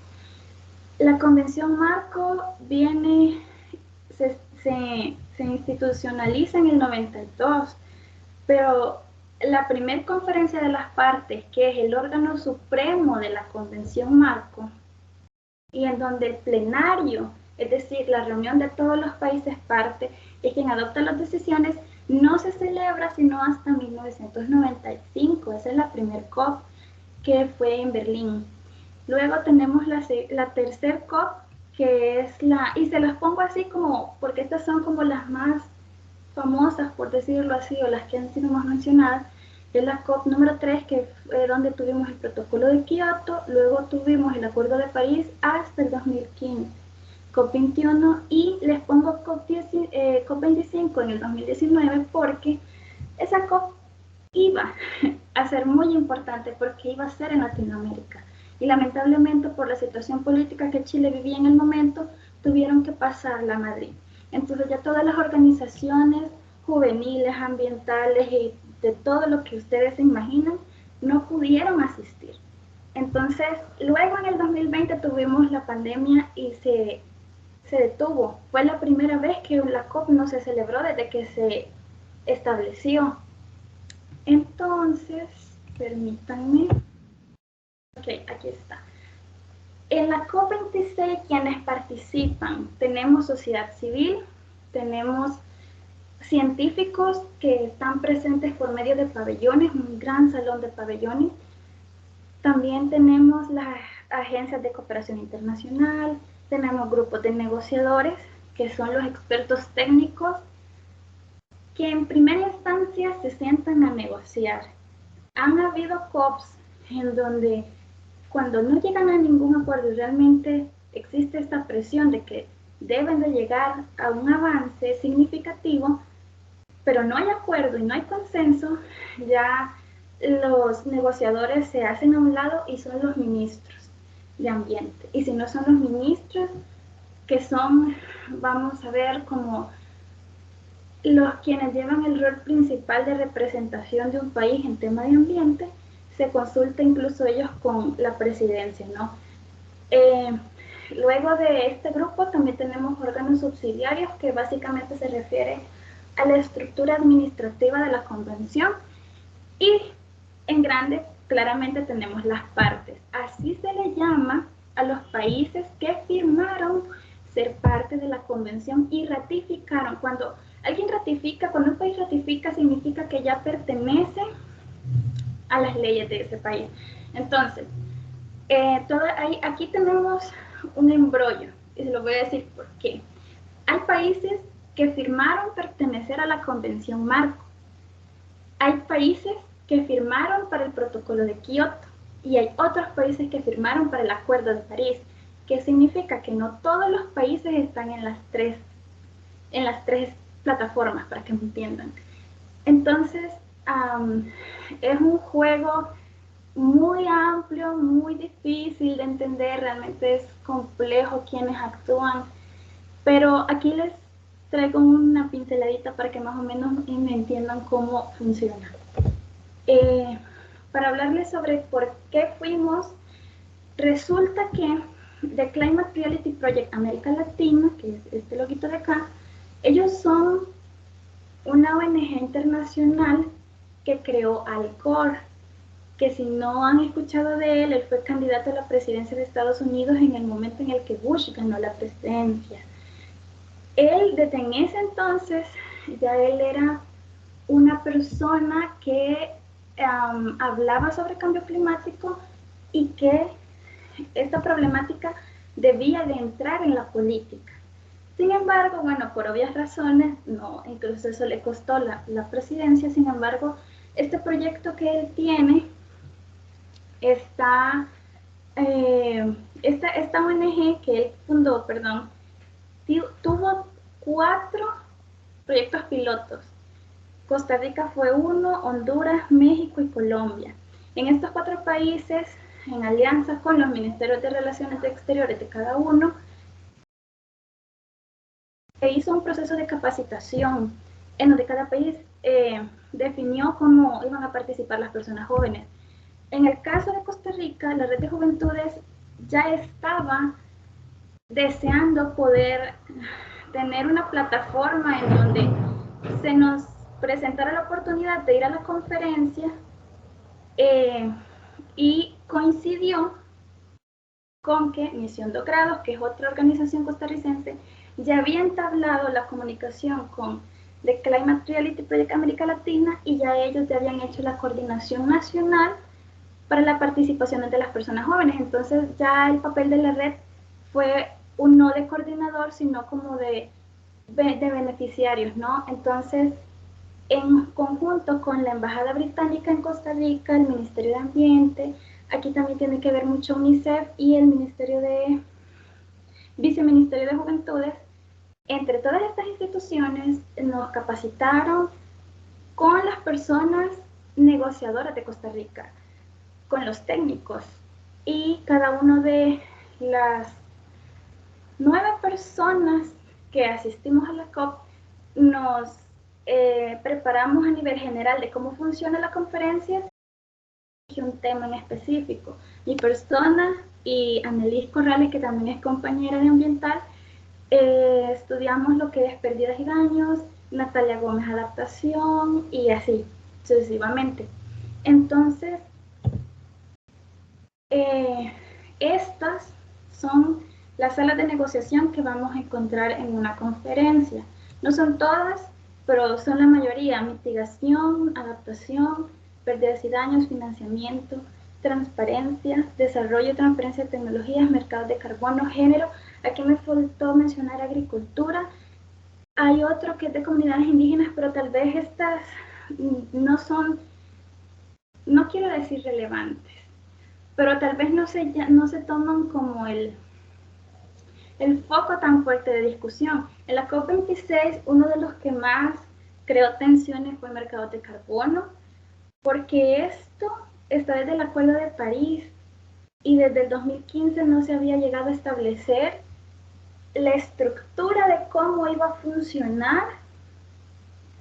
La Convención Marco se institucionaliza en el 92, pero la primera conferencia de las partes, que es el órgano supremo de la Convención Marco, y en donde el plenario, es decir, la reunión de todos los países partes, es quien adopta las decisiones, no se celebra sino hasta 1995. Esa es la primer COP, que fue en Berlín. Luego tenemos la tercer COP, que es y se las pongo así como, porque estas son como las más famosas, por decirlo así, o las que han sido más mencionadas, es la COP número 3, que fue donde tuvimos el protocolo de Kioto, luego tuvimos el Acuerdo de París hasta el 2015, COP 21, y les pongo COP 25 en el 2019 porque esa COP iba a ser muy importante porque iba a ser en Latinoamérica. Y lamentablemente por la situación política que Chile vivía en el momento, tuvieron que pasarla a Madrid. Entonces ya todas las organizaciones juveniles, ambientales y de todo lo que ustedes se imaginan, no pudieron asistir. Entonces, luego en el 2020 tuvimos la pandemia y se detuvo. Fue la primera vez que la COP no se celebró desde que se estableció. Entonces, permítanme. Ok, aquí está. En la COP26, quienes participan, tenemos sociedad civil, tenemos científicos que están presentes por medio de pabellones, un gran salón de pabellones. También tenemos las agencias de cooperación internacional, tenemos grupos de negociadores, que son los expertos técnicos, que en primera instancia se sientan a negociar. Han habido COPs en donde cuando no llegan a ningún acuerdo y realmente existe esta presión de que deben de llegar a un avance significativo, pero no hay acuerdo y no hay consenso, ya los negociadores se hacen a un lado y son los ministros de ambiente. Y si no son los ministros, que son, vamos a ver, como los quienes llevan el rol principal de representación de un país en tema de ambiente, se consulta incluso ellos con la presidencia, ¿no? Luego de este grupo también tenemos órganos subsidiarios que básicamente se refiere a la estructura administrativa de la convención y en grande claramente tenemos las partes. Así se le llama a los países que firmaron ser parte de la convención y ratificaron. Cuando alguien ratifica, cuando un país ratifica, significa que ya pertenece a las leyes de ese país. Entonces, aquí tenemos un embrollo y se lo voy a decir por qué. Hay países que firmaron pertenecer a la Convención Marco. Hay países que firmaron para el Protocolo de Kioto y hay otros países que firmaron para el Acuerdo de París, que significa que no todos los países están en las tres plataformas, para que me entiendan. Entonces, es un juego muy amplio, muy difícil de entender, realmente es complejo quienes actúan, pero aquí les traigo una pinceladita para que más o menos me entiendan cómo funciona. Para hablarles sobre por qué fuimos, resulta que The Climate Reality Project América Latina, que es este loguito de acá, ellos son una ONG internacional que creó Al Gore, que si no han escuchado de él fue candidato a la presidencia de Estados Unidos en el momento en el que Bush ganó la presidencia. Él, desde en ese entonces, ya él era una persona que hablaba sobre cambio climático y que esta problemática debía de entrar en la política. Sin embargo, bueno, por obvias razones, no, incluso eso le costó la presidencia. Sin embargo, este proyecto que él tiene esta ONG que él fundó, perdón, tuvo 4 proyectos pilotos. Costa Rica fue uno, Honduras, México y Colombia. En estos 4 países, en alianza con los ministerios de Relaciones Exteriores de cada uno, se hizo un proceso de capacitación en donde cada país definió cómo iban a participar las personas jóvenes. En el caso de Costa Rica, la Red de Juventudes ya estaba deseando poder tener una plataforma en donde se nos presentara la oportunidad de ir a la conferencia y coincidió con que Misión 2 Grados, que es otra organización costarricense, ya había entablado la comunicación con The Climate Reality Project América Latina y ya ellos ya habían hecho la coordinación nacional para la participación de las personas jóvenes. Entonces ya el papel de la red fue no de coordinador, sino como de beneficiarios, ¿no? Entonces, en conjunto con la Embajada Británica en Costa Rica, el Ministerio de Ambiente, aquí también tiene que ver mucho UNICEF y el Viceministerio de Juventudes, entre todas estas instituciones nos capacitaron con las personas negociadoras de Costa Rica, con los técnicos, y cada uno de las 9 personas que asistimos a la COP nos preparamos a nivel general de cómo funciona la conferencia y un tema en específico. Mi persona y Annelies Corrales, que también es compañera de ambiental, estudiamos lo que es pérdidas y daños, Natalia Gómez adaptación y así sucesivamente. Entonces, estas son las salas de negociación que vamos a encontrar en una conferencia. No son todas, pero son la mayoría: mitigación, adaptación, pérdidas y daños, financiamiento, transparencia, desarrollo, transferencia de tecnologías, mercados de carbono, género. Aquí me faltó mencionar agricultura. Hay otro que es de comunidades indígenas, pero tal vez estas no son, no quiero decir relevantes, pero tal vez no se toman como el foco tan fuerte de discusión. En la COP26, uno de los que más creó tensiones fue el mercado de carbono, porque esto está desde el Acuerdo de París y desde el 2015 no se había llegado a establecer la estructura de cómo iba a funcionar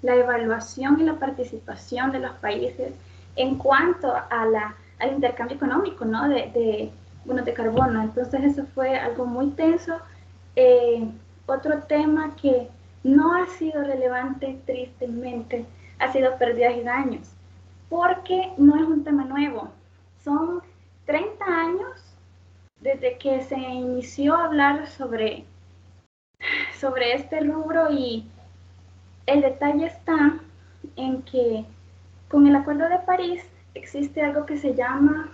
la evaluación y la participación de los países en cuanto al intercambio económico, ¿no? de carbono. Entonces eso fue algo muy tenso. Otro tema que no ha sido relevante, tristemente, ha sido pérdidas y daños, porque no es un tema nuevo. Son 30 años desde que se inició a hablar sobre este rubro, y el detalle está en que con el Acuerdo de París existe algo que se llama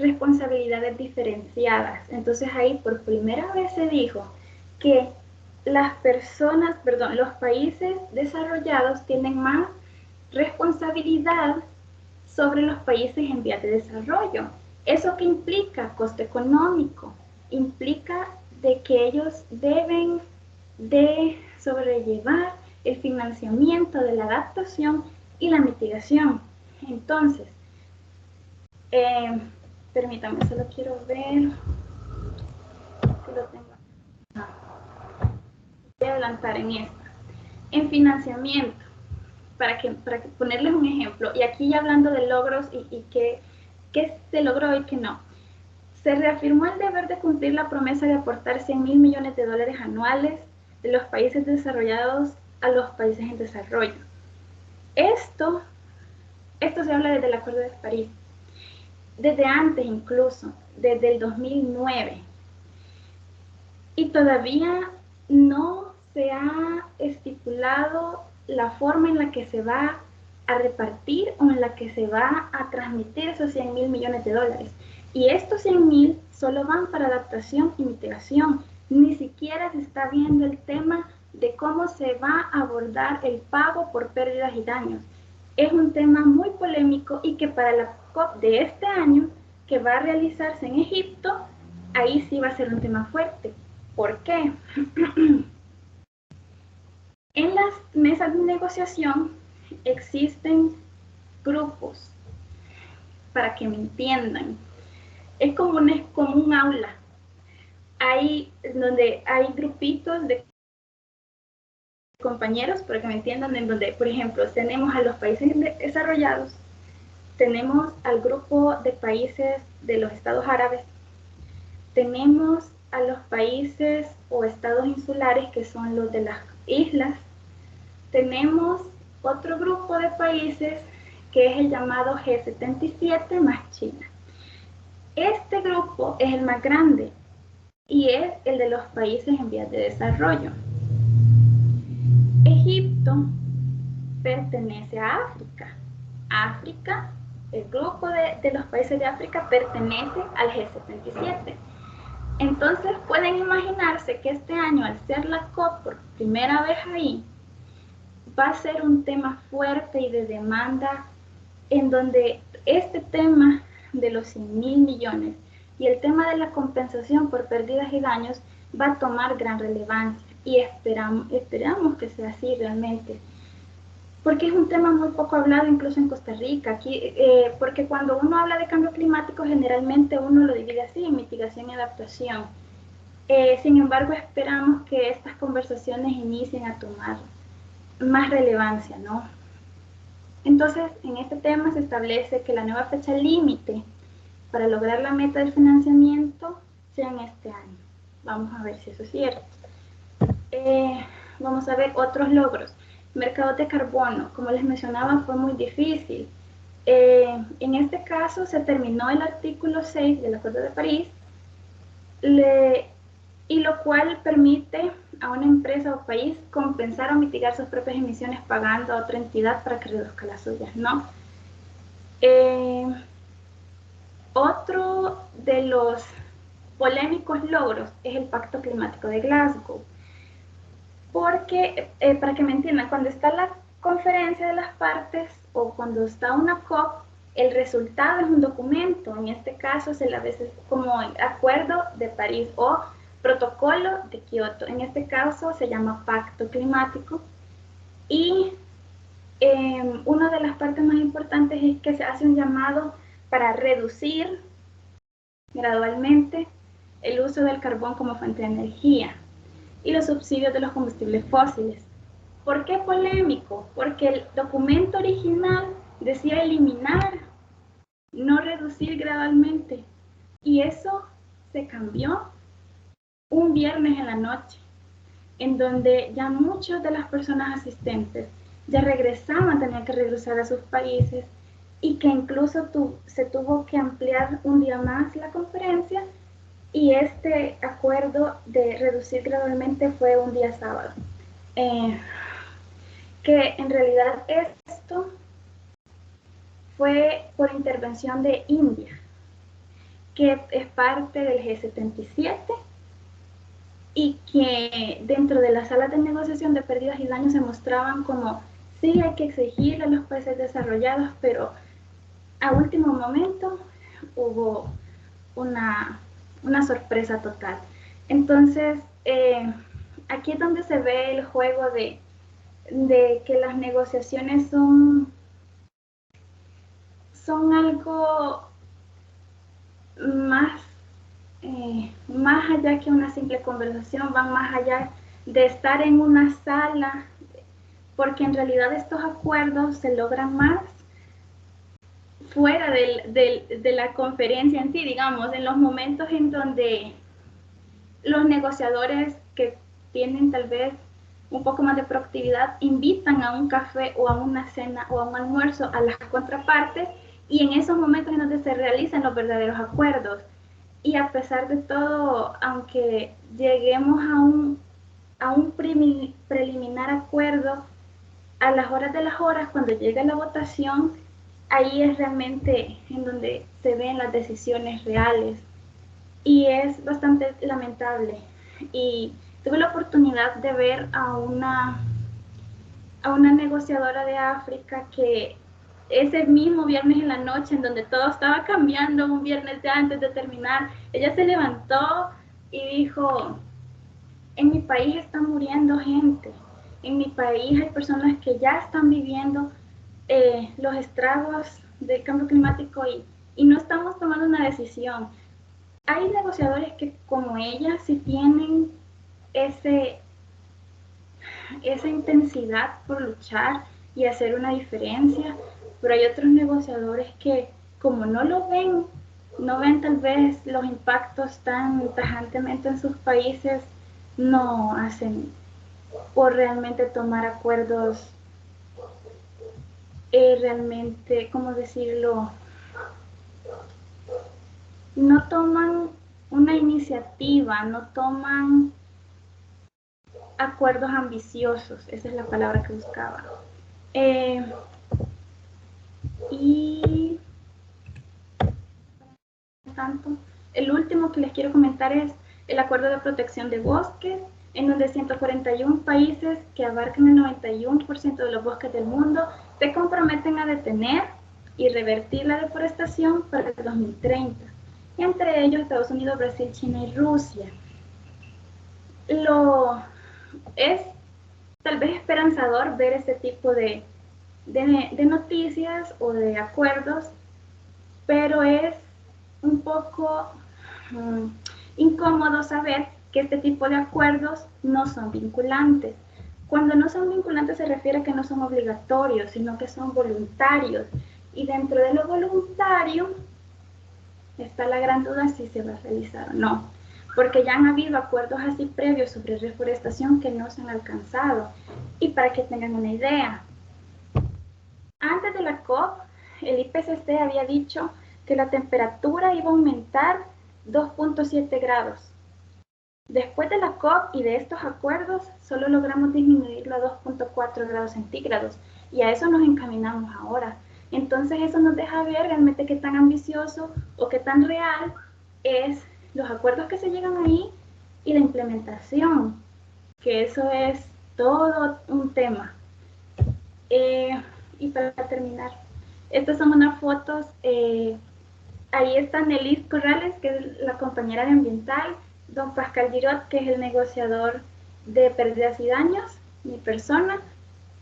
responsabilidades diferenciadas. Entonces ahí por primera vez se dijo que los países desarrollados tienen más responsabilidad sobre los países en vías de desarrollo. ¿Eso qué implica? Costo económico. Implica de que ellos deben de sobrellevar el financiamiento de la adaptación y la mitigación. Entonces, permítanme, solo quiero ver si lo tengo. Voy a adelantar en esta. En financiamiento, para ponerles un ejemplo, y aquí ya hablando de logros y qué se logró y qué no. Se reafirmó el deber de cumplir la promesa de aportar $100.000 millones anuales de los países desarrollados a los países en desarrollo. Esto se habla desde el Acuerdo de París, desde antes incluso, desde el 2009. Y todavía no se ha estipulado la forma en la que se va a repartir o en la que se va a transmitir esos 100.000 millones de dólares. Y estos 100.000 solo van para adaptación y mitigación. Ni siquiera se está viendo el tema de cómo se va a abordar el pago por pérdidas y daños. Es un tema muy polémico y que para la COP de este año, que va a realizarse en Egipto, ahí sí va a ser un tema fuerte. ¿Por qué? En las mesas de negociación existen grupos, para que me entiendan. Es como un aula. Donde hay grupitos de compañeros, para que me entiendan, en donde, por ejemplo, tenemos a los países desarrollados, tenemos al grupo de países de los estados árabes, tenemos a los países o estados insulares, que son los de las islas, tenemos otro grupo de países que es el llamado G77 más China. Este grupo es el más grande y es el de los países en vías de desarrollo. Egipto pertenece a África. África, el grupo de los países de África pertenece al G77. Entonces pueden imaginarse que este año, al ser la COP por primera vez ahí, va a ser un tema fuerte y de demanda, en donde este tema de los 100.000 millones y el tema de la compensación por pérdidas y daños va a tomar gran relevancia, y esperamos que sea así realmente, porque es un tema muy poco hablado incluso en Costa Rica, aquí, porque cuando uno habla de cambio climático generalmente uno lo divide así, en mitigación y adaptación. Sin embargo, esperamos que estas conversaciones inicien a tomar más relevancia, ¿no? Entonces, en este tema se establece que la nueva fecha límite para lograr la meta del financiamiento sea en este año. Vamos a ver si eso es cierto. Vamos a ver otros logros. Mercados de carbono, como les mencionaba, fue muy difícil. En este caso se terminó el artículo 6 del Acuerdo de París, y lo cual permite a una empresa o país compensar o mitigar sus propias emisiones pagando a otra entidad para que reduzca las suyas, ¿no? Otro de los polémicos logros es el Pacto Climático de Glasgow, porque, para que me entiendan, cuando está la conferencia de las partes o cuando está una COP, el resultado es un documento. En este caso se le ve como el Acuerdo de París o Protocolo de Kioto. En este caso se llama Pacto Climático, y una de las partes más importantes es que se hace un llamado para reducir gradualmente el uso del carbón como fuente de energía y los subsidios de los combustibles fósiles. ¿Por qué polémico? Porque el documento original decía eliminar, no reducir gradualmente, y eso se cambió un viernes en la noche, en donde ya muchas de las personas asistentes ya regresaban, tenían que regresar a sus países, y que incluso se tuvo que ampliar un día más la conferencia, y este acuerdo de reducir gradualmente fue un día sábado. Que en realidad esto fue por intervención de India, que es parte del G77, y que dentro de las salas de negociación de pérdidas y daños se mostraban como, sí, hay que exigirle a los países desarrollados, pero a último momento hubo una sorpresa total. Entonces, aquí es donde se ve el juego de que las negociaciones son algo más allá que una simple conversación, van más allá de estar en una sala, porque en realidad estos acuerdos se logran más fuera de la conferencia en sí, digamos, en los momentos en donde los negociadores que tienen tal vez un poco más de proactividad invitan a un café o a una cena o a un almuerzo a las contrapartes, y en esos momentos en donde se realizan los verdaderos acuerdos. Y a pesar de todo, aunque lleguemos a un preliminar acuerdo, a las horas de las horas, cuando llega la votación, ahí es realmente en donde se ven las decisiones reales. Y es bastante lamentable. Y tuve la oportunidad de ver a una negociadora de África que ese mismo viernes en la noche, en donde todo estaba cambiando, un viernes de antes de terminar, ella se levantó y dijo: en mi país está muriendo gente, en mi país hay personas que ya están viviendo los estragos del cambio climático y no estamos tomando una decisión. Hay negociadores que, como ella, sí tienen esa intensidad por luchar y hacer una diferencia, pero hay otros negociadores que, como no lo ven, no ven tal vez los impactos tan tajantemente en sus países, no hacen por realmente tomar acuerdos realmente, ¿cómo decirlo? No toman una iniciativa, no toman acuerdos ambiciosos, esa es la palabra que buscaba. Y tanto, el último que les quiero comentar es el Acuerdo de Protección de Bosques, en donde 141 países que abarcan el 91% de los bosques del mundo se comprometen a detener y revertir la deforestación para el 2030. Y entre ellos Estados Unidos, Brasil, China y Rusia. Es tal vez esperanzador ver este tipo de noticias o de acuerdos, pero es un poco incómodo saber que este tipo de acuerdos no son vinculantes. Cuando no son vinculantes se refiere a que no son obligatorios, sino que son voluntarios. Y dentro de lo voluntario está la gran duda si se va a realizar o no, porque ya han habido acuerdos así previos sobre reforestación que no se han alcanzado. Y para que tengan una idea, antes de la COP, el IPCC había dicho que la temperatura iba a aumentar 2.7 grados. Después de la COP y de estos acuerdos, solo logramos disminuirlo a 2.4 grados centígrados y a eso nos encaminamos ahora. Entonces eso nos deja ver realmente qué tan ambicioso o qué tan real es los acuerdos que se llegan ahí y la implementación, que eso es todo un tema. Y para terminar, estas son unas fotos. Ahí está Nelis Corrales, que es la compañera de ambiental, don Pascal Girot, que es el negociador de pérdidas y daños, mi persona,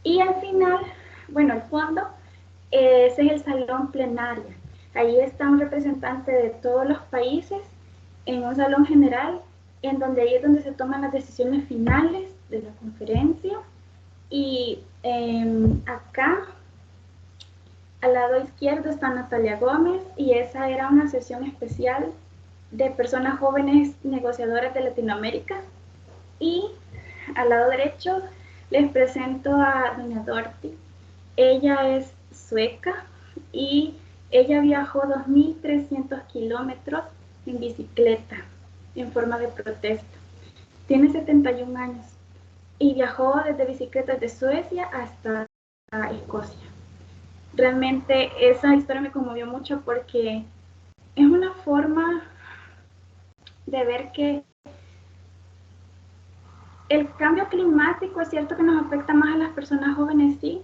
y al final, bueno, al fondo, ese es el salón plenario. Ahí está un representante de todos los países en un salón general, en donde ahí es donde se toman las decisiones finales de la conferencia. Y acá al lado izquierdo está Natalia Gómez y esa era una sesión especial de personas jóvenes negociadoras de Latinoamérica. Y al lado derecho les presento a doña Dorothy. Ella es sueca y ella viajó 2.300 kilómetros en bicicleta en forma de protesta. Tiene 71 años y viajó desde bicicleta de Suecia hasta Escocia. Realmente esa historia me conmovió mucho porque es una forma de ver que el cambio climático es cierto que nos afecta más a las personas jóvenes, sí,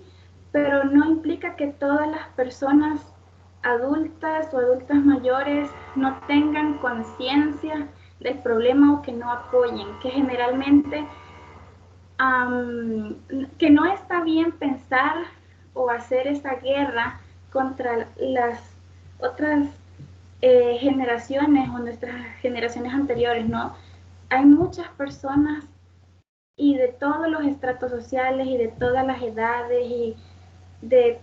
pero no implica que todas las personas adultas o adultas mayores no tengan conciencia del problema o que no apoyen, que generalmente que no está bien pensar o hacer esa guerra contra las otras generaciones o nuestras generaciones anteriores, ¿no? Hay muchas personas y de todos los estratos sociales y de todas las edades y de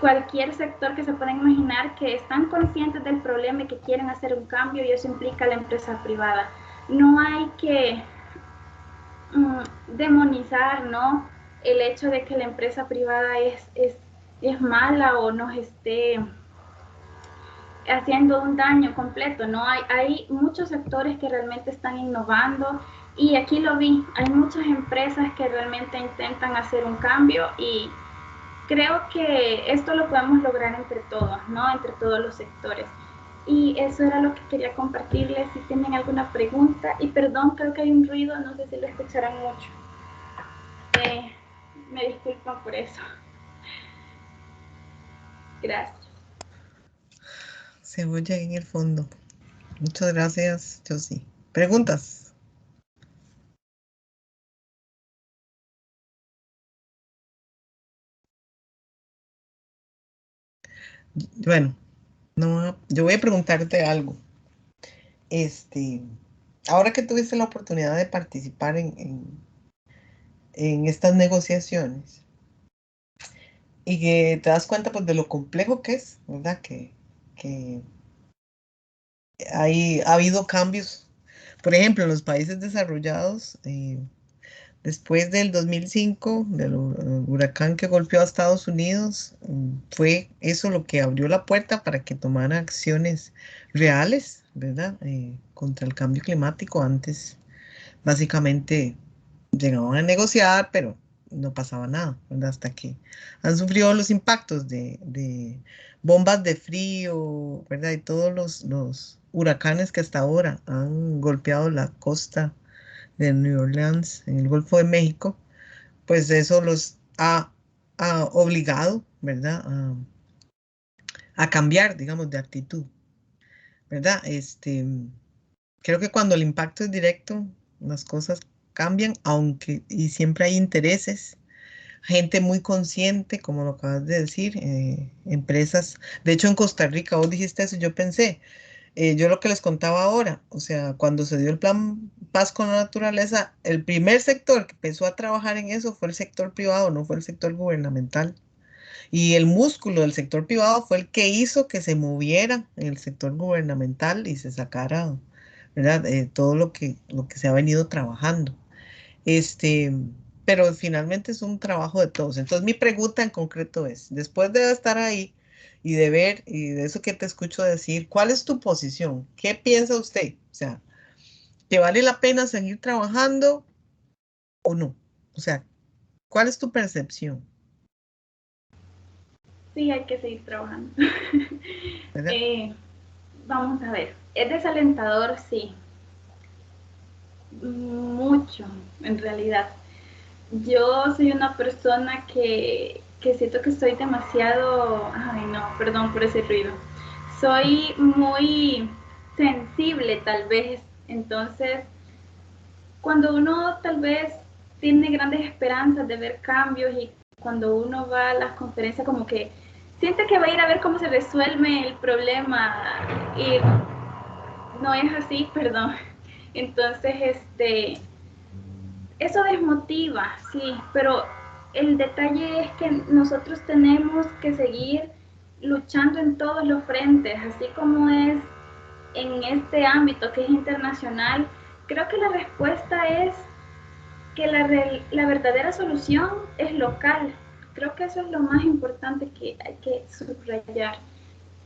cualquier sector que se pueda imaginar que están conscientes del problema y que quieren hacer un cambio, y eso implica la empresa privada. No hay que demonizar, ¿no?, el hecho de que la empresa privada es mala o nos esté haciendo un daño completo, ¿no? Hay muchos sectores que realmente están innovando Y aquí lo vi, hay muchas empresas que realmente intentan hacer un cambio y creo que esto lo podemos lograr entre todos, ¿no? Entre todos los sectores. Y eso era lo que quería compartirles. Si tienen alguna pregunta, y perdón, creo que hay un ruido, no sé si lo escucharán mucho. Me disculpan por eso. Gracias. Se oye en el fondo. Muchas gracias, Josie. ¿Preguntas? Bueno, no, yo voy a preguntarte algo. Ahora que tuviste la oportunidad de participar en estas negociaciones y que te das cuenta pues de lo complejo que es, ¿verdad? Que ha habido cambios. Por ejemplo, en los países desarrollados, después del 2005, del huracán que golpeó a Estados Unidos, fue eso lo que abrió la puerta para que tomaran acciones reales, ¿verdad? Contra el cambio climático. Antes, básicamente, llegaban a negociar, pero no pasaba nada, ¿verdad? Hasta que han sufrido los impactos de bombas de frío, ¿verdad? Y todos los huracanes que hasta ahora han golpeado la costa de New Orleans, en el Golfo de México, pues eso los ha obligado, ¿verdad? A cambiar, digamos, de actitud, ¿verdad? Creo que cuando el impacto es directo, las cosas cambian, aunque y siempre hay intereses, gente muy consciente, como lo acabas de decir, empresas. De hecho, en Costa Rica, vos dijiste eso, yo pensé, yo lo que les contaba ahora, o sea, cuando se dio el plan Paz con la Naturaleza, el primer sector que empezó a trabajar en eso fue el sector privado, no fue el sector gubernamental. Y el músculo del sector privado fue el que hizo que se moviera en el sector gubernamental y se sacara, ¿verdad? Todo lo que se ha venido trabajando. Este, pero finalmente es un trabajo de todos. Entonces mi pregunta en concreto es, después de estar ahí y de ver y de eso que te escucho decir, ¿cuál es tu posición? ¿Qué piensa usted? O sea, ¿te vale la pena seguir trabajando o no? O sea, ¿cuál es tu percepción? Sí, hay que seguir trabajando. ¿Verdad? Vamos a ver, es desalentador, sí, mucho en realidad. Yo soy una persona que siento que estoy demasiado, ay no, perdón por ese ruido, soy muy sensible tal vez, entonces cuando uno tal vez tiene grandes esperanzas de ver cambios y cuando uno va a las conferencias como que siente que va a ir a ver cómo se resuelve el problema y no es así, perdón. Entonces, eso desmotiva, sí, pero el detalle es que nosotros tenemos que seguir luchando en todos los frentes, así como es en este ámbito que es internacional. Creo que la respuesta es que la verdadera solución es local. Creo que eso es lo más importante que hay que subrayar.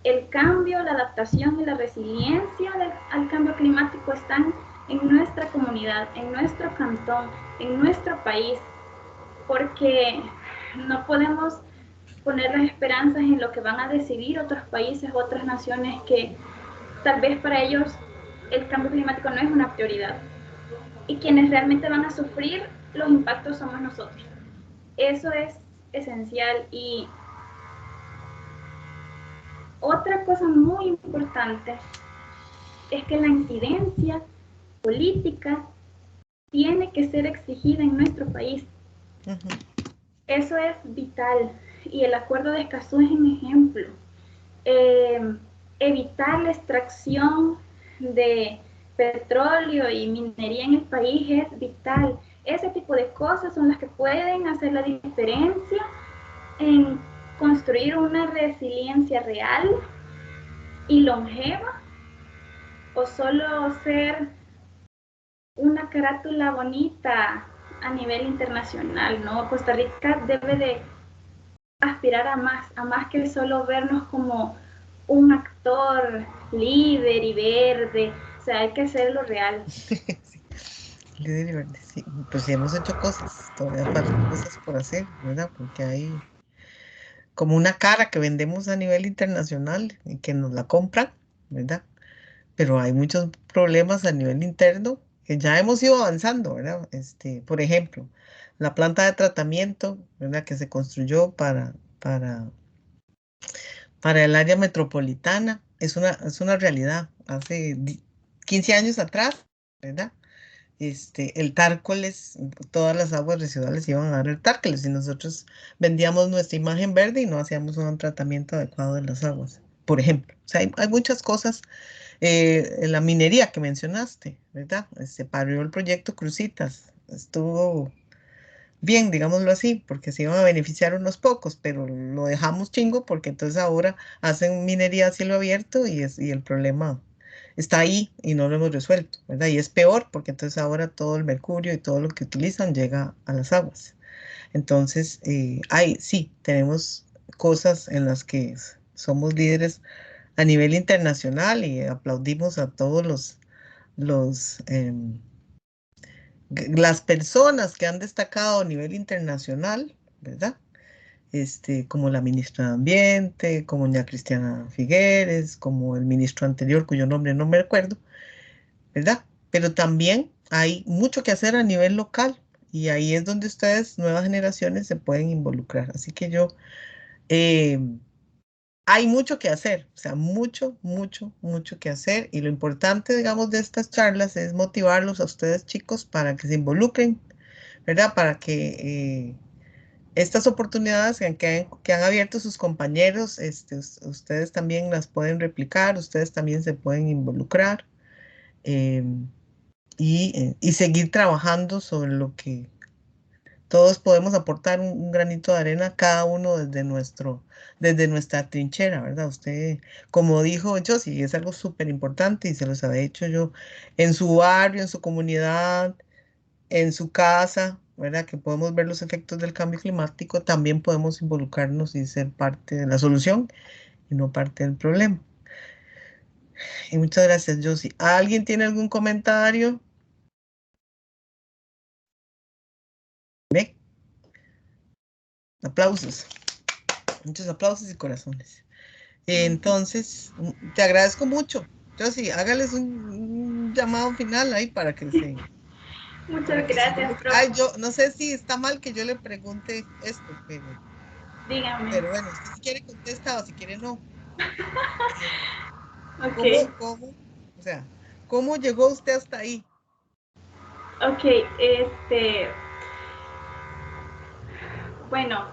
El cambio, la adaptación y la resiliencia al cambio climático están en nuestra comunidad, en nuestro cantón, en nuestro país, porque no podemos poner las esperanzas en lo que van a decidir otros países, otras naciones que tal vez para ellos el cambio climático no es una prioridad. Y quienes realmente van a sufrir los impactos somos nosotros. Eso es esencial. Y otra cosa muy importante es que la incidencia política tiene que ser exigida en nuestro país. Eso es vital y el acuerdo de Escazú es un ejemplo. Evitar la extracción de petróleo y minería en el país es vital. Ese tipo de cosas son las que pueden hacer la diferencia en construir una resiliencia real y longeva o solo ser una carátula bonita a nivel internacional, ¿no? Costa Rica debe de aspirar a más que solo vernos como un actor líder y verde, o sea, hay que hacerlo real. Sí. líder y verde, sí. Pues sí hemos hecho cosas, todavía faltan cosas por hacer, ¿verdad? Porque hay como una cara que vendemos a nivel internacional y que nos la compran, ¿verdad? Pero hay muchos problemas a nivel interno que ya hemos ido avanzando, ¿verdad? Por ejemplo, la planta de tratamiento, ¿verdad? Que se construyó para, para el área metropolitana, es una realidad. Hace 15 años atrás, ¿verdad? El Tárcoles, todas las aguas residuales iban a dar el Tárcoles y nosotros vendíamos nuestra imagen verde y no hacíamos un tratamiento adecuado de las aguas, por ejemplo. O sea, hay muchas cosas. La minería que mencionaste, ¿verdad? Se parió el proyecto Cruzitas. Estuvo bien, digámoslo así, porque se iban a beneficiar unos pocos, pero lo dejamos chingo porque entonces ahora hacen minería a cielo abierto y el problema está ahí y no lo hemos resuelto, ¿verdad? Y es peor porque entonces ahora todo el mercurio y todo lo que utilizan llega a las aguas. Entonces, sí, tenemos cosas en las que somos líderes a nivel internacional y aplaudimos a todos las personas que han destacado a nivel internacional, ¿verdad? Como la ministra de Ambiente, como doña Cristiana Figueres, como el ministro anterior, cuyo nombre no me recuerdo, ¿verdad? Pero también hay mucho que hacer a nivel local y ahí es donde ustedes, nuevas generaciones, se pueden involucrar. Así que eh, hay mucho que hacer, o sea, mucho, mucho, mucho que hacer. Y lo importante, digamos, de estas charlas es motivarlos a ustedes, chicos, para que se involucren, ¿verdad? Para que estas oportunidades que han abierto sus compañeros, ustedes también las pueden replicar, ustedes también se pueden involucrar eh, y seguir trabajando sobre lo que todos podemos aportar un granito de arena, cada uno desde nuestra trinchera, ¿verdad? Usted, como dijo Josie, es algo súper importante y se los había dicho yo, en su barrio, en su comunidad, en su casa, ¿verdad? Que podemos ver los efectos del cambio climático, también podemos involucrarnos y ser parte de la solución y no parte del problema. Y muchas gracias, Josie. ¿Alguien tiene algún comentario? ¿Ve? Aplausos. Muchos aplausos y corazones. Entonces, te agradezco mucho. Josie, hágales un llamado final ahí para que Muchas se gracias, involucre. profe. Ay, yo no sé si está mal que yo le pregunte esto, Dígame. pero bueno, usted si quiere contesta o si quiere no. Eh, Ok, o sea, cómo llegó usted hasta ahí? ok, bueno,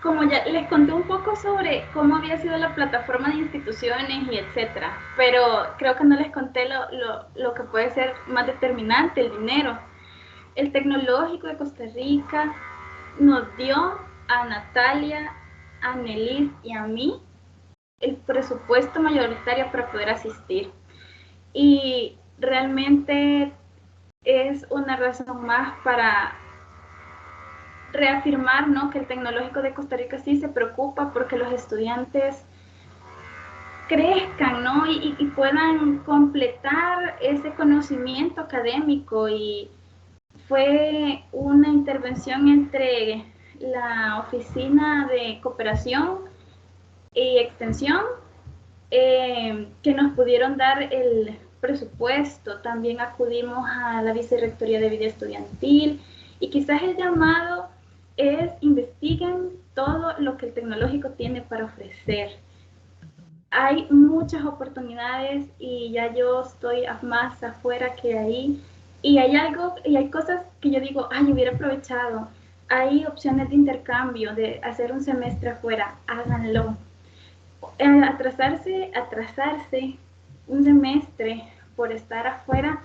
como ya les conté un poco sobre cómo había sido la plataforma de instituciones y etcétera, pero creo que no les conté lo que puede ser más determinante, el dinero. El Tecnológico de Costa Rica nos dio a Natalia, a Nelis y a mí el presupuesto mayoritario para poder asistir. Y realmente es una razón más para reafirmar, ¿no?, que el Tecnológico de Costa Rica sí se preocupa porque los estudiantes crezcan, ¿no? y puedan completar ese conocimiento académico. Y fue una intervención entre la Oficina de Cooperación y Extensión que nos pudieron dar el presupuesto. También acudimos a la Vicerrectoría de Vida Estudiantil y quizás el llamado es investiguen todo lo que el Tecnológico tiene para ofrecer. Hay muchas oportunidades y ya yo estoy más afuera que ahí, y hay cosas que yo digo, ay, hubiera aprovechado. Hay opciones de intercambio, de hacer un semestre afuera, háganlo. Atrasarse un semestre por estar afuera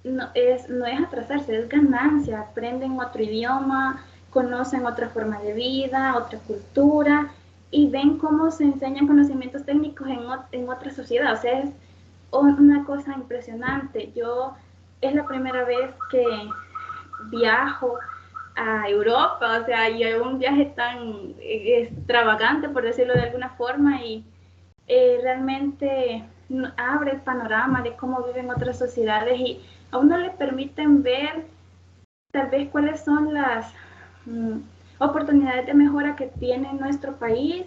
no es atrasarse, es ganancia. Aprenden otro idioma, conocen otra forma de vida, otra cultura, y ven cómo se enseñan conocimientos técnicos en otra sociedad. O sea, es una cosa impresionante. Es la primera vez que viajo a Europa, o sea, y un viaje tan extravagante, por decirlo de alguna forma, y realmente abre el panorama de cómo viven otras sociedades y a uno le permiten ver tal vez cuáles son las oportunidades de mejora que tiene nuestro país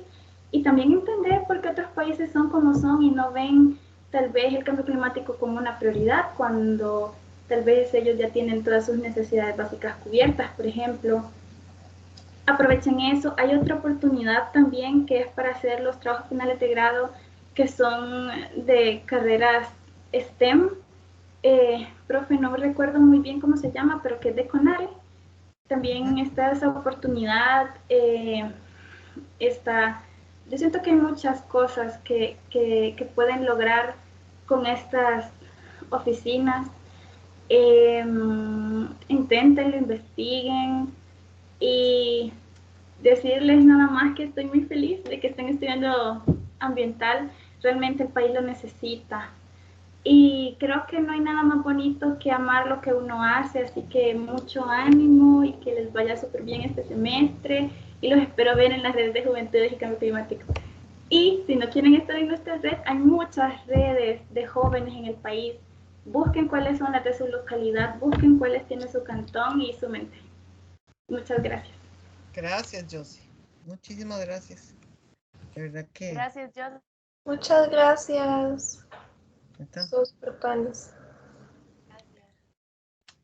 y también entender por qué otros países son como son y no ven tal vez el cambio climático como una prioridad cuando tal vez ellos ya tienen todas sus necesidades básicas cubiertas, por ejemplo. Aprovechen eso. Hay otra oportunidad también que es para hacer los trabajos finales de grado que son de carreras STEM. Profe, no recuerdo muy bien cómo se llama, pero que es de CONARE. También está esa oportunidad. Yo siento que hay muchas cosas que pueden lograr con estas oficinas. Inténtenlo, investiguen y decirles nada más que estoy muy feliz de que estén estudiando ambiental. Realmente el país lo necesita. Y creo que no hay nada más bonito que amar lo que uno hace, así que mucho ánimo y que les vaya súper bien este semestre y los espero ver en las redes de Juventudes y Cambio Climático. Y si no quieren estar en nuestra red, hay muchas redes de jóvenes en el país. Busquen cuáles son las de su localidad, busquen cuáles tiene su cantón y su mente. Muchas gracias. Gracias, Josie. Muchísimas gracias. De verdad que... Gracias, Josie. Muchas gracias. ¿está? Sos protones.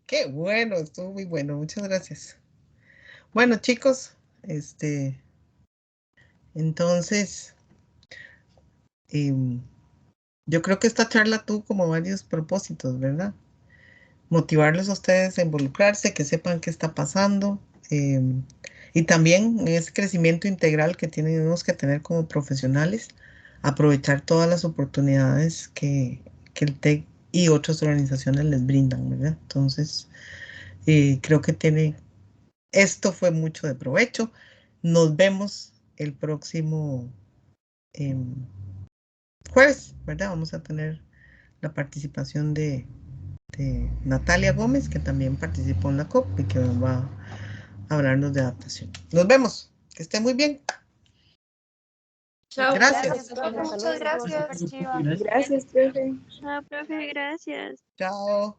Qué bueno, estuvo muy bueno. Muchas gracias. Bueno, chicos, entonces, yo creo que esta charla tuvo como varios propósitos, ¿verdad? Motivarlos a ustedes a involucrarse, que sepan qué está pasando, y también ese crecimiento integral que tenemos que tener como profesionales, aprovechar todas las oportunidades que el TEC y otras organizaciones les brindan, ¿verdad? Entonces, creo que esto fue mucho de provecho. Nos vemos el próximo jueves, ¿verdad? Vamos a tener la participación de Natalia Gómez, que también participó en la COP y que va a hablarnos de adaptación. Nos vemos. Que esté muy bien. Chao, Gracias. profe, muchas gracias. Súper chiva. Gracias, profe. Chao, profe, gracias. Chao.